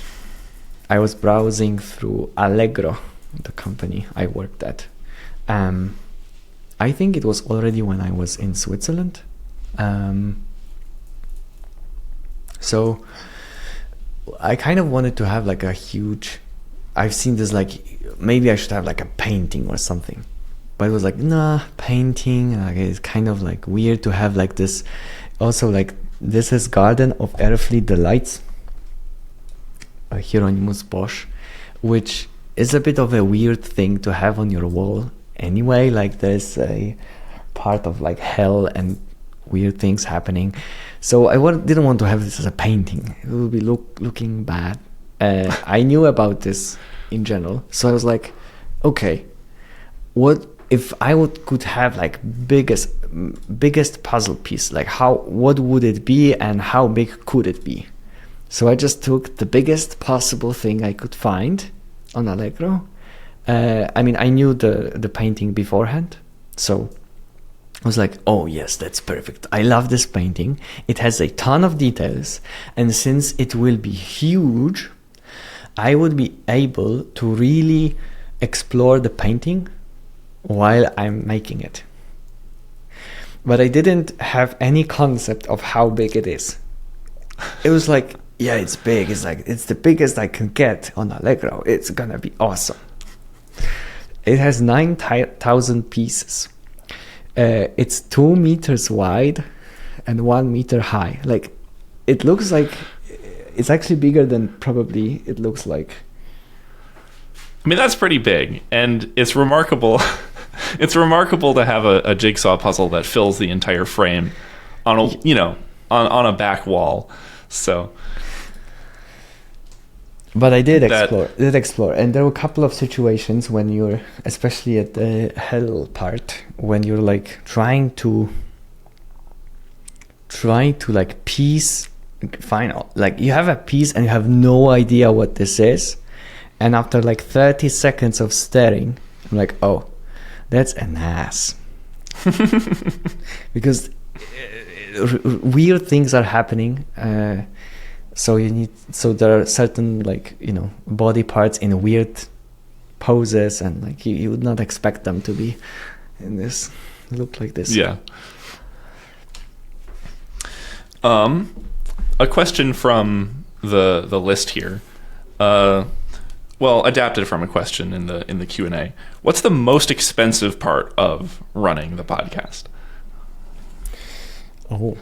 I was browsing through Allegro, the company I worked at. I think it was already when I was in Switzerland. So I kind of wanted to have like a huge... I've seen this, like, maybe I should have like a painting or something. But it was like, nah, painting, like, it's kind of like weird to have like this. Also, like, this is Garden of Earthly Delights, Hieronymus Bosch, which is a bit of a weird thing to have on your wall anyway. Like, there's a part of like hell and weird things happening. So I didn't want to have this as a painting. It would be looking bad. I knew about this in general, so I was like, okay, what if I could have like biggest puzzle piece? Like, what would it be, and how big could it be? So I just took the biggest possible thing I could find on Allegro. I mean, I knew the painting beforehand, so I was like, oh yes, that's perfect. I love this painting. It has a ton of details, and since it will be huge, I would be able to really explore the painting while I'm making it. But I didn't have any concept of how big it is. It was like, yeah, it's big. It's like, it's the biggest I can get on Allegro. It's gonna be awesome. It has 9,000 pieces. It's 2 meters wide and 1 meter high. Like, it looks like it's actually bigger than probably it looks like. I mean, that's pretty big, and it's remarkable. It's remarkable to have a jigsaw puzzle that fills the entire frame on a on a back wall. So, but I did explore, and there were a couple of situations when you're, especially at the hell part, when you're like trying to like piece. Final, like, you have a piece and you have no idea what this is, and after like 30 seconds of staring, I'm like, oh, that's an ass. Because weird things are happening, so there are certain, like, body parts in weird poses, and like you would not expect them to be in this look like this. Yeah. A question from the list here, adapted from a question in the Q&A. What's the most expensive part of running the podcast? Oh,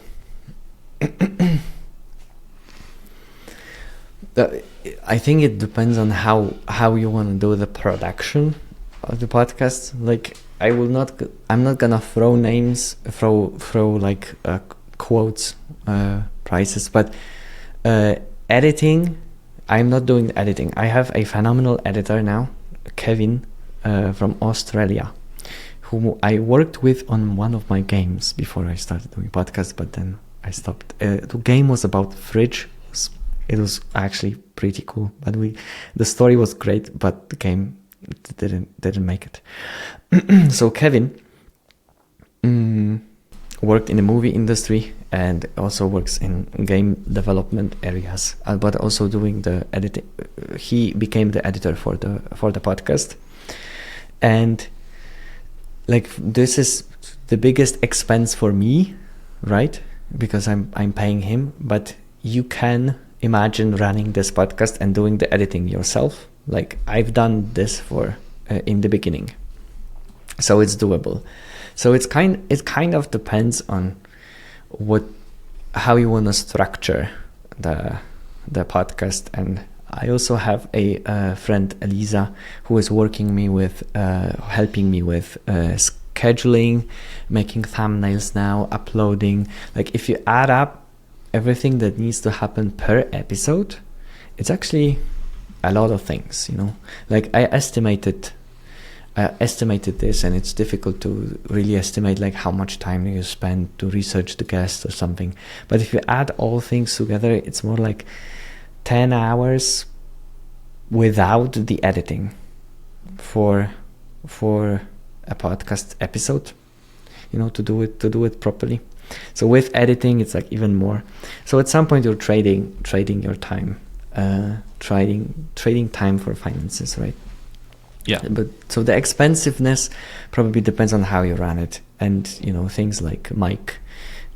I think it depends on how you want to do the production of the podcast. Like, I'm not gonna throw names, throw like quotes. Prices, but editing, I'm not doing editing. I have a phenomenal editor now, Kevin, from Australia, whom I worked with on one of my games before I started doing podcasts, but then I stopped. The game was about fridge. It was actually pretty cool, but the story was great, but the game didn't make it. So Kevin worked in the movie industry and also works in game development areas, but also doing the editing. He became the editor for the podcast, and like this is the biggest expense for me, right? Because I'm paying him, but you can imagine running this podcast and doing the editing yourself. Like I've done this for in the beginning, so it's doable. So it kind of depends on how you want to structure the podcast. And I also have a friend, Elisa, who is helping me with scheduling, making thumbnails now, uploading. Like if you add up everything that needs to happen per episode, it's actually a lot of things, you know. Like I estimated this, and it's difficult to really estimate like how much time you spend to research the guest or something. But if you add all things together, it's more like 10 hours without the editing for a podcast episode, you know, to do it properly. So with editing, it's like even more. So at some point you're trading your time, trading time for finances, right? Yeah. But so the expensiveness probably depends on how you run it, and you know, things like mic,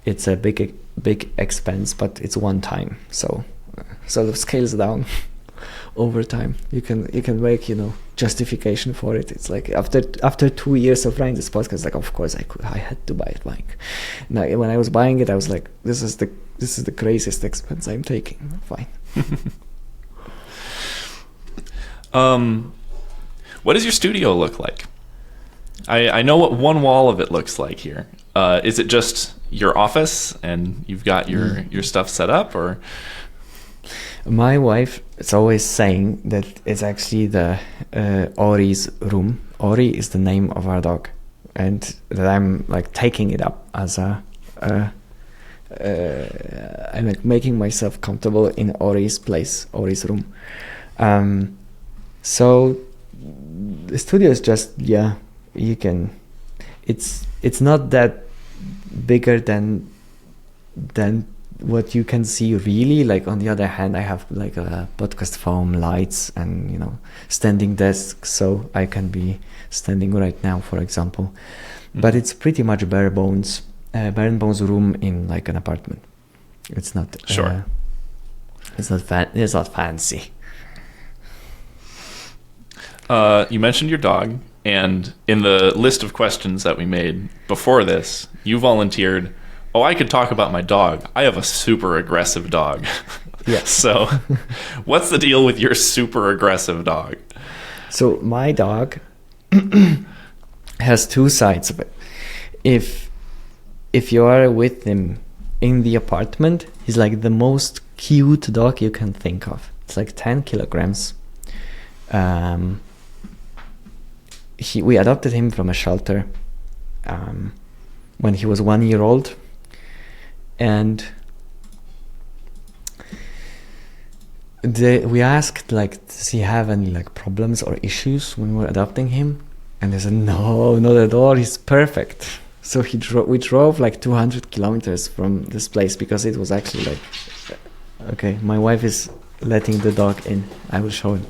it's a big expense, but it's one time, so sort of scales down over time. You can make, you know, justification for it. It's like after 2 years of running this podcast, like of course I had to buy a mic. Now when I was buying it, I was like, this is the craziest expense I'm taking. Fine. What does your studio look like? I know what one wall of it looks like here. Is it just your office and you've got your stuff set up, or? My wife is always saying that it's actually the Ori's room. Ori is the name of our dog, and that I'm like taking it up as I'm like making myself comfortable in Ori's place, Ori's room. So the studio is just, yeah, you can, it's not that bigger than what you can see really. Like on the other hand, I have like a podcast foam, lights, and you know, standing desk, so I can be standing right now, for example. But it's pretty much bare bones room in like an apartment. It's not sure. It's not fancy. You mentioned your dog, and in the list of questions that we made before this, you volunteered, oh, I could talk about my dog. I have a super aggressive dog. Yes. So what's the deal with your super aggressive dog? So my dog has two sides of it. If you are with him in the apartment, he's like the most cute dog you can think of. It's like 10 kilograms. We adopted him from a shelter when he was 1 year old, and we asked, like, does he have any like problems or issues when we were adopting him, and they said no, not at all, he's perfect. So we drove like 200 kilometers from this place, because it was actually like, okay, my wife is letting the dog in, I will show him.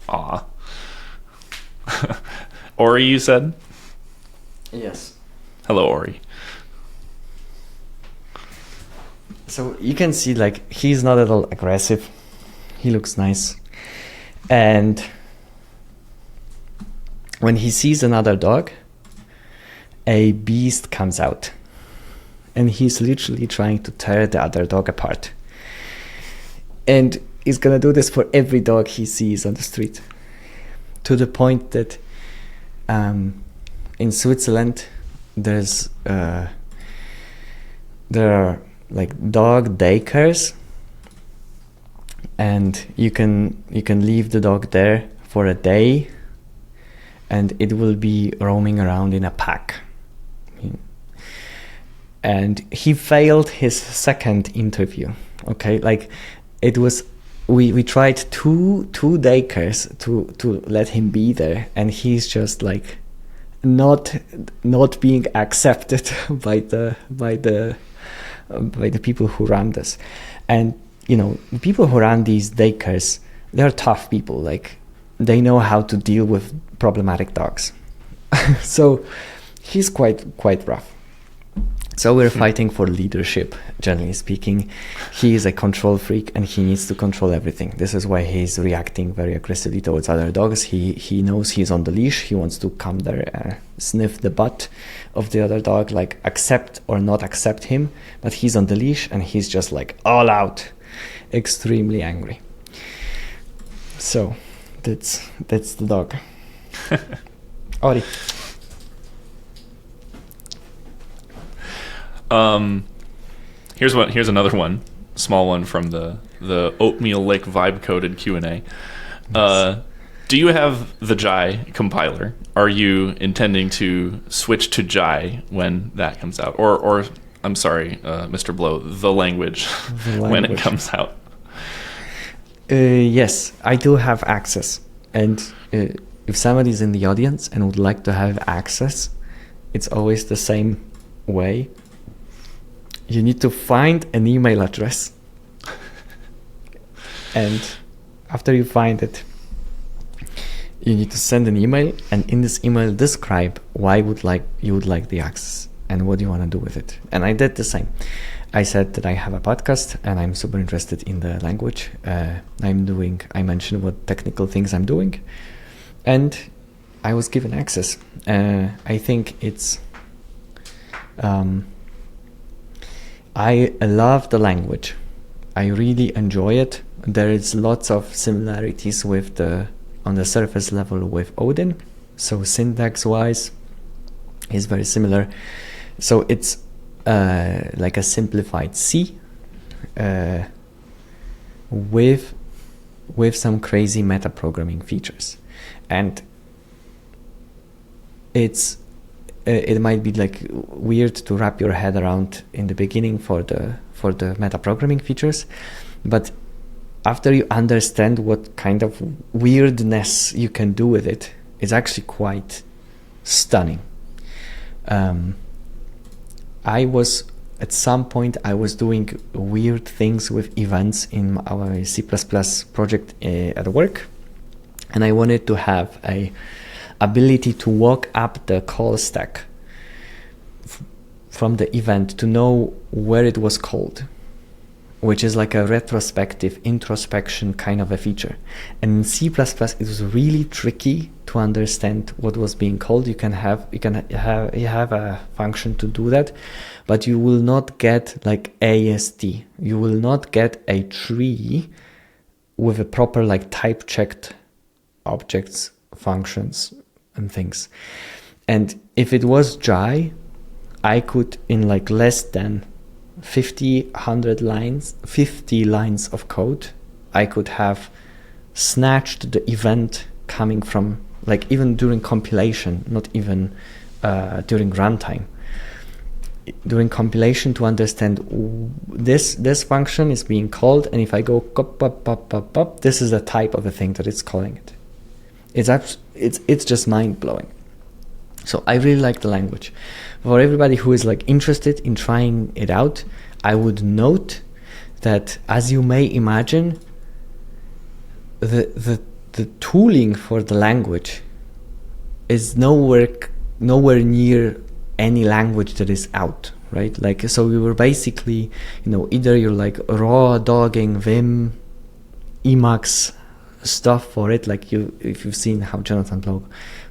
Aw. Ori, you said? Yes. Hello, Ori. So you can see, like, he's not at all aggressive. He looks nice. And when he sees another dog, a beast comes out. And he's literally trying to tear the other dog apart. And he's gonna do this for every dog he sees on the street, to the point that in Switzerland there are like dog daycares, and you can leave the dog there for a day, and it will be roaming around in a pack. And he failed his second interview. Okay, like, it was we tried two daycares to let him be there, and he's just like not being accepted by the people who run this. And the people who run these daycares, they're tough people. Like, they know how to deal with problematic dogs. So he's quite rough. So we're fighting for leadership, generally speaking. He is a control freak and he needs to control everything. This is why he's reacting very aggressively towards other dogs. He knows he's on the leash. He wants to come there, sniff the butt of the other dog, like accept or not accept him. But he's on the leash and he's just like all out, extremely angry. So that's the dog. Ori. Here's another one, small one from the Oatmeal Lake vibe coded Q&A. Do you have the Jai compiler? Are you intending to switch to Jai when that comes out, or I'm sorry, Mr. Blow, the language when it comes out? Yes, I do have access, and if somebody's in the audience and would like to have access, it's always the same way. You need to find an email address, and after you find it, you need to send an email, and in this email describe why you would like the access and what you want to do with it. And I did the same. I said that I have a podcast and I'm super interested in the language. I mentioned what technical things I'm doing, and I was given access. I think it's I love the language. I really enjoy it. There is lots of similarities on the surface level with Odin. So syntax wise is very similar. So it's like a simplified C with some crazy meta-programming features. And it might be like weird to wrap your head around in the beginning for the meta-programming features, but after you understand what kind of weirdness you can do with it, it's actually quite stunning. At some point I was doing weird things with events in our C++ project at work, and I wanted to have a ability to walk up the call stack from the event to know where it was called, which is like a retrospective introspection kind of a feature. And in C++, it was really tricky to understand what was being called. You have a function to do that, but you will not get like AST. You will not get a tree with a proper like type checked objects, functions, and things. And if it was Jai, I could, in like less than 50 lines of code, I could have snatched the event coming from, like, even during compilation, not even during runtime. During compilation, to understand this function is being called, and if I go pop, this is the type of a thing that it's calling it. It's just mind-blowing. So I really like the language. For everybody who is like interested in trying it out, I would note that, as you may imagine, the tooling for the language is nowhere near any language that is out, right? Like, so we were basically, either you're like raw dogging Vim, Emacs stuff for it, like if you've seen how Jonathan Blow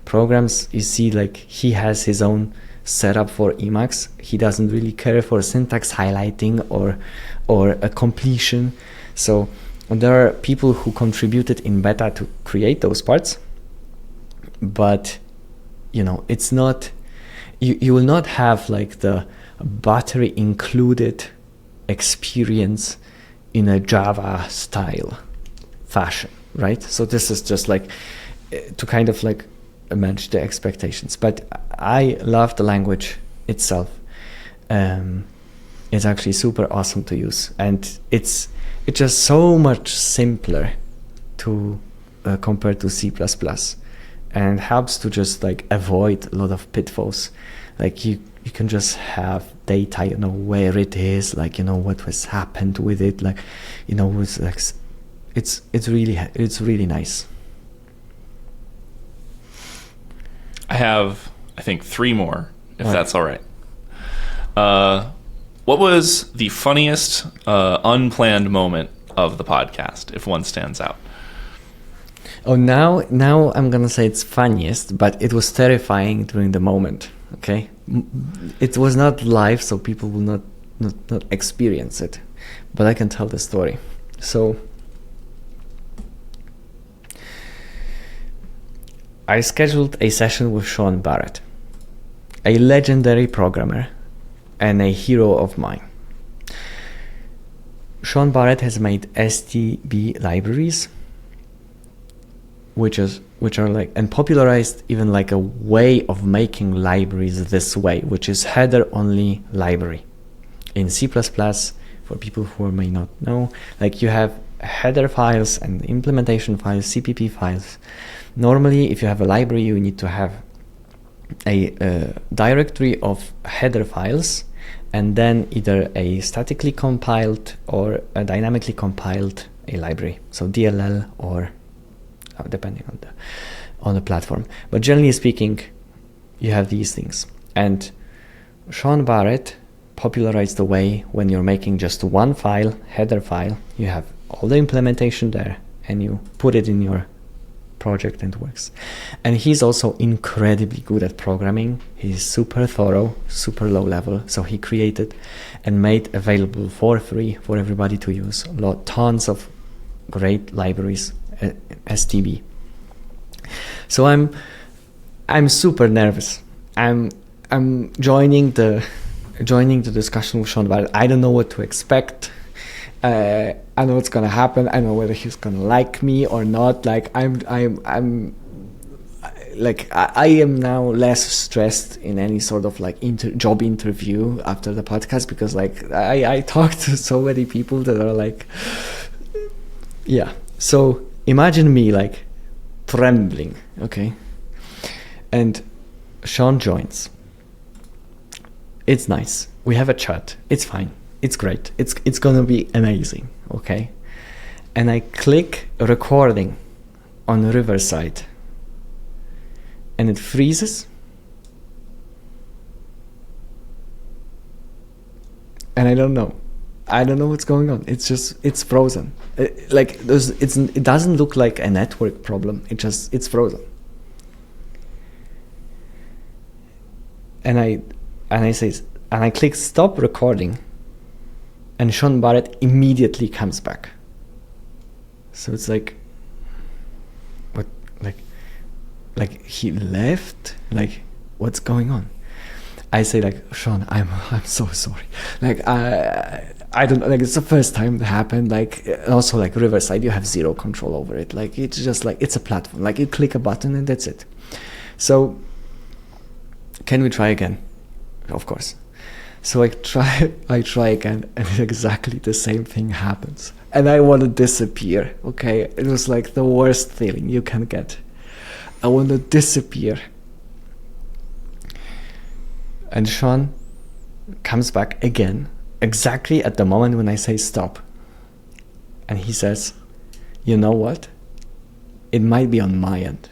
programs, you see like he has his own setup for Emacs. He doesn't really care for syntax highlighting or a completion. So there are people who contributed in beta to create those parts, but it's not, you will not have like the battery included experience in a Java style fashion, right? So this is just like to kind of like manage the expectations. But I love the language itself. It's actually super awesome to use, and it's it's just so much simpler to compared to C++, and helps to just like avoid a lot of pitfalls. Like you can just have data, you know where it is, like you know what has happened with it, like you know it's like it's really nice. I have, I think, 3 more, if that's all right. What was the funniest unplanned moment of the podcast, if one stands out? Oh, now I'm gonna say it's funniest, but it was terrifying during the moment. Okay, it was not live, so people will not experience it, but I can tell the story. So I scheduled a session with Sean Barrett, a legendary programmer and a hero of mine. Sean Barrett has made STB libraries, which are like, and popularized even like a way of making libraries this way, which is header only library. In C++, for people who may not know, like you have header files and implementation files, CPP files. Normally, if you have a library, you need to have a directory of header files, and then either a statically compiled or a dynamically compiled a library, so DLL or depending on the platform. But generally speaking, you have these things. And Sean Barrett popularized the way when you're making just one file, header file, you have all the implementation there, and you put it in your project and it works. And he's also incredibly good at programming. He's super thorough, super low level. So he created and made available for free for everybody to use tons of great libraries, STB. So I'm super nervous. I'm joining the discussion with Sean Barrett. I don't know what to expect. I know what's gonna happen. I know whether he's gonna like me or not. Like I am now less stressed in any sort of like job interview after the podcast, because like I talked to so many people that are like, yeah. So imagine me like trembling, okay? And Sean joins. It's nice. We have a chat. It's fine. It's great. It's gonna be amazing, okay? And I click recording on Riverside, and it freezes, and I don't know what's going on. It's frozen. It doesn't look like a network problem. It's frozen. And I click stop recording, and Sean Barrett immediately comes back. So it's like, what, like he left? Like, what's going on? I say like, Sean, I'm so sorry. Like I don't know, like it's the first time it happened. Like also like Riverside, you have zero control over it. Like it's just like, it's a platform. Like you click a button and that's it. So can we try again? Of course. So I try again, and exactly the same thing happens. And I want to disappear, okay? It was like the worst feeling you can get. I want to disappear. And Sean comes back again, exactly at the moment when I say stop. And he says, you know what? It might be on my end.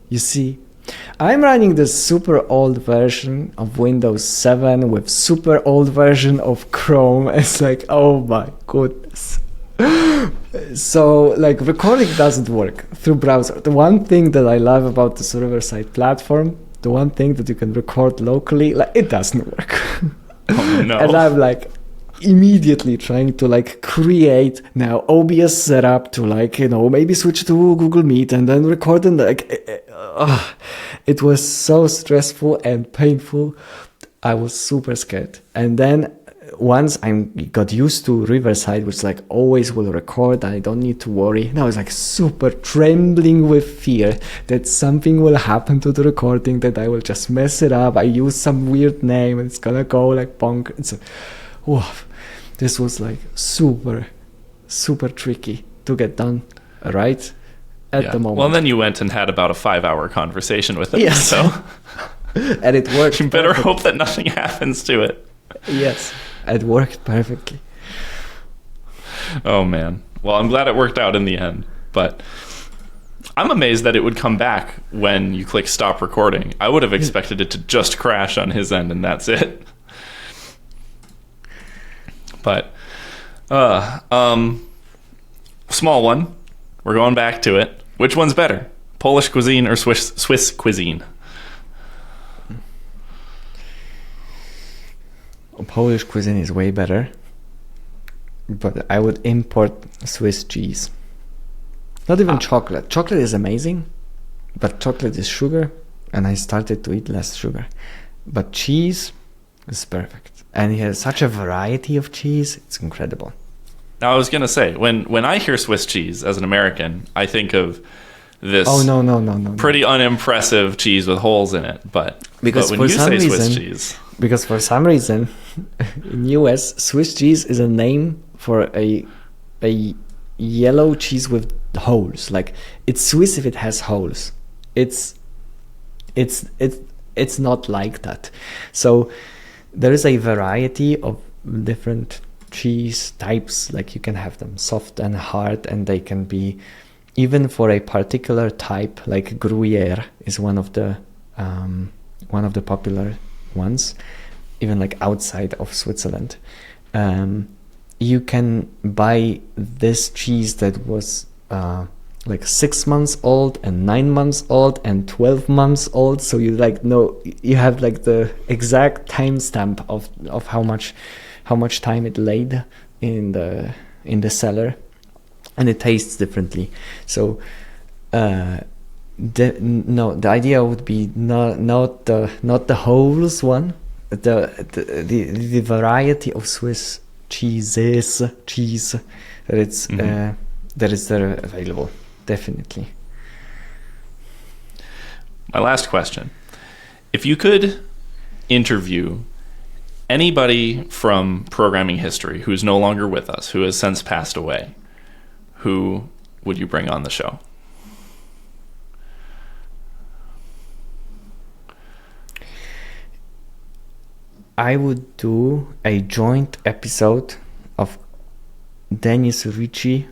You see, I'm running this super old version of Windows 7 with super old version of Chrome. It's like, oh my goodness. So like recording doesn't work through browser. The one thing that I love about this Riverside platform, the one thing that you can record locally, like it doesn't work. Oh no. And I'm like immediately trying to like create now OBS setup to like, you know, maybe switch to Google Meet and then record, and like it was so stressful and painful. I was super scared. And then once I got used to Riverside, which like always will record, I don't need to worry. Now I was like super trembling with fear that something will happen to the recording, that I will just mess it up. I use some weird name and it's gonna go like bonk. So, wow, this was like super super tricky to get done right at the moment. Well, then you went and had about a 5-hour conversation with him. Yes. So And it worked. you better hope that nothing happens to it. Yes, it worked perfectly. Oh, man. Well, I'm glad it worked out in the end. But I'm amazed that it would come back when you click stop recording. I would have expected it to just crash on his end and that's it. But, small one. We're going back to it. Which one's better? Polish cuisine or Swiss cuisine? Polish cuisine is way better, but I would import Swiss cheese. Not even chocolate. Chocolate is amazing, but chocolate is sugar, and I started to eat less sugar. But cheese is perfect. And he has such a variety of cheese, it's incredible. Now, I was going to say, when I hear Swiss cheese as an American, I think of this no. pretty unimpressive cheese with holes in it. But when you say Swiss cheese... Because for some reason, in US, Swiss cheese is a name for a yellow cheese with holes. Like, it's Swiss if it has holes. It's not like that. So there is a variety of different cheese types. Like, you can have them soft and hard, and they can be even for a particular type. Like Gruyere is one of the popular ones, even like outside of Switzerland. You can buy this cheese that was like 6 months old and 9 months old and 12 months old, so you like know, you have like the exact timestamp of how much time it laid in the cellar, and it tastes differently. So the idea would be not the holes one, the variety of Swiss cheese that it's that is there available, definitely. My last question: if you could interview anybody from programming history who is no longer with us, who has since passed away, who would you bring on the show? I would do a joint episode of Dennis Ritchie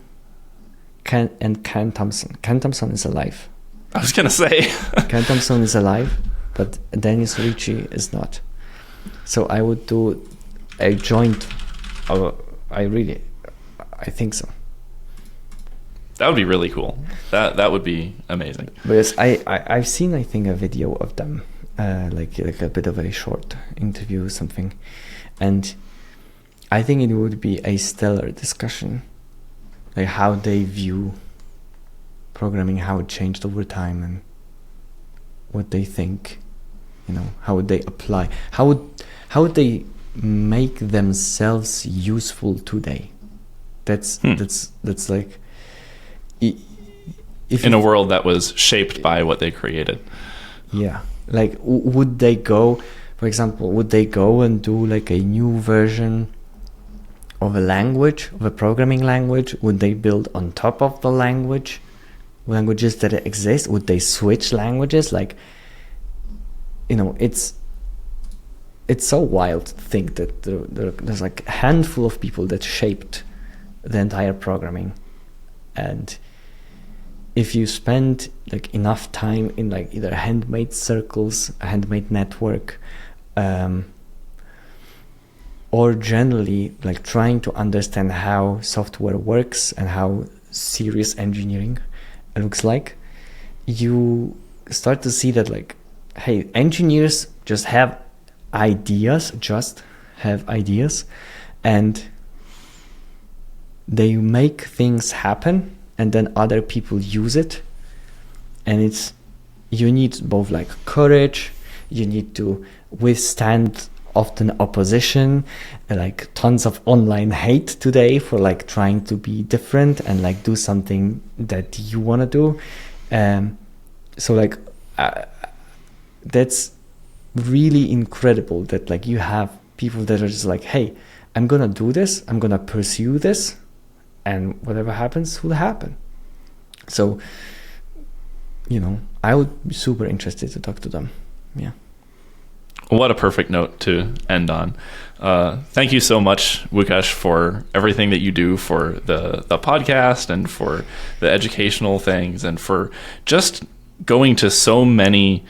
and Ken Thompson. Ken Thompson is alive. I was going to say. Ken Thompson is alive, but Dennis Ritchie is not. So I would do a joint. I think so. That would be really cool. That would be amazing. Because I've seen, I think, a video of them, like a bit of a short interview or something, and I think it would be a stellar discussion, like how they view programming, how it changed over time, and what they think, how would they apply, how would they make themselves useful today. That's like, if in a world that was shaped by what they created. Yeah, like would they go, for example, and do like a new version of a language, of a programming language? Would they build on top of the languages that exist? Would they switch languages? Like, it's so wild to think that there's like a handful of people that shaped the entire programming. And if you spend like enough time in like either handmade circles, a handmade network, or generally like trying to understand how software works and how serious engineering looks like, you start to see that like, hey, engineers just have ideas, and they make things happen, and then other people use it. And you need both like courage, you need to withstand often opposition, like tons of online hate today for like trying to be different and like do something that you want to do. So like that's really incredible that like you have people that are just like, hey, I'm gonna do this, I'm gonna pursue this, and whatever happens will happen. So, I would be super interested to talk to them. Yeah. What a perfect note to end on. Thank you so much, Łukasz, for everything that you do for the podcast and for the educational things and for just going to so many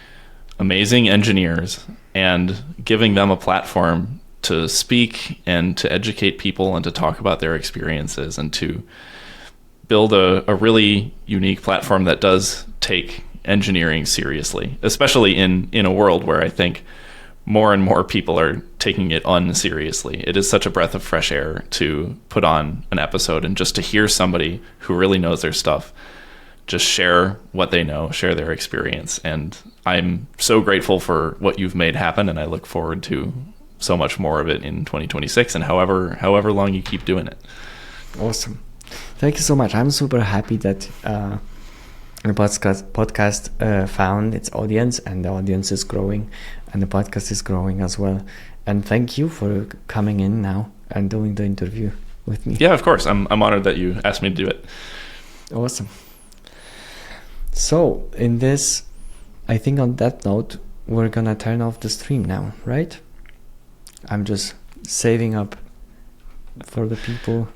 amazing engineers and giving them a platform to speak and to educate people and to talk about their experiences and to build a really unique platform that does take engineering seriously, especially in a world where I think more and more people are taking it unseriously. It is such a breath of fresh air to put on an episode and just to hear somebody who really knows their stuff just share what they know, share their experience. And I'm so grateful for what you've made happen, and I look forward to so much more of it in 2026 and however long you keep doing it. Awesome. Thank you so much. I'm super happy that the podcast found its audience, and the audience is growing, and the podcast is growing as well. And thank you for coming in now and doing the interview with me. Yeah, of course. I'm honored that you asked me to do it. Awesome. So I think on that note, we're gonna turn off the stream now, right? I'm just saving up for the people,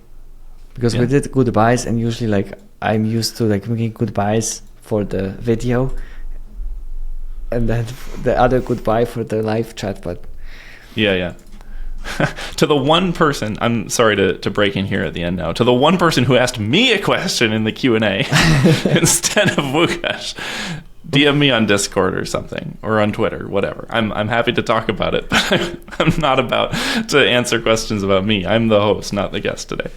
because we did goodbyes, and usually I'm used to making goodbyes for the video and then the other goodbye for the live chat. But yeah. To the one person, I'm sorry to break in here at the end now, to the one person who asked me a question in the Q&A instead of Łukasz, DM me on Discord or something, or on Twitter, whatever. I'm happy to talk about it, but I'm not about to answer questions about me. I'm the host, not the guest today.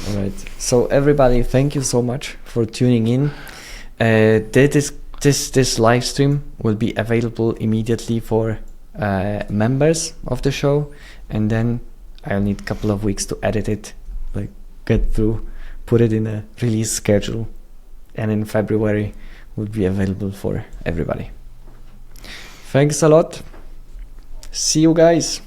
All right. So everybody, thank you so much for tuning in. This live stream will be available immediately for members of the show, and then I'll need a couple of weeks to edit it, get through, put it in a release schedule, and in February will be available for everybody. Thanks a lot. See you guys.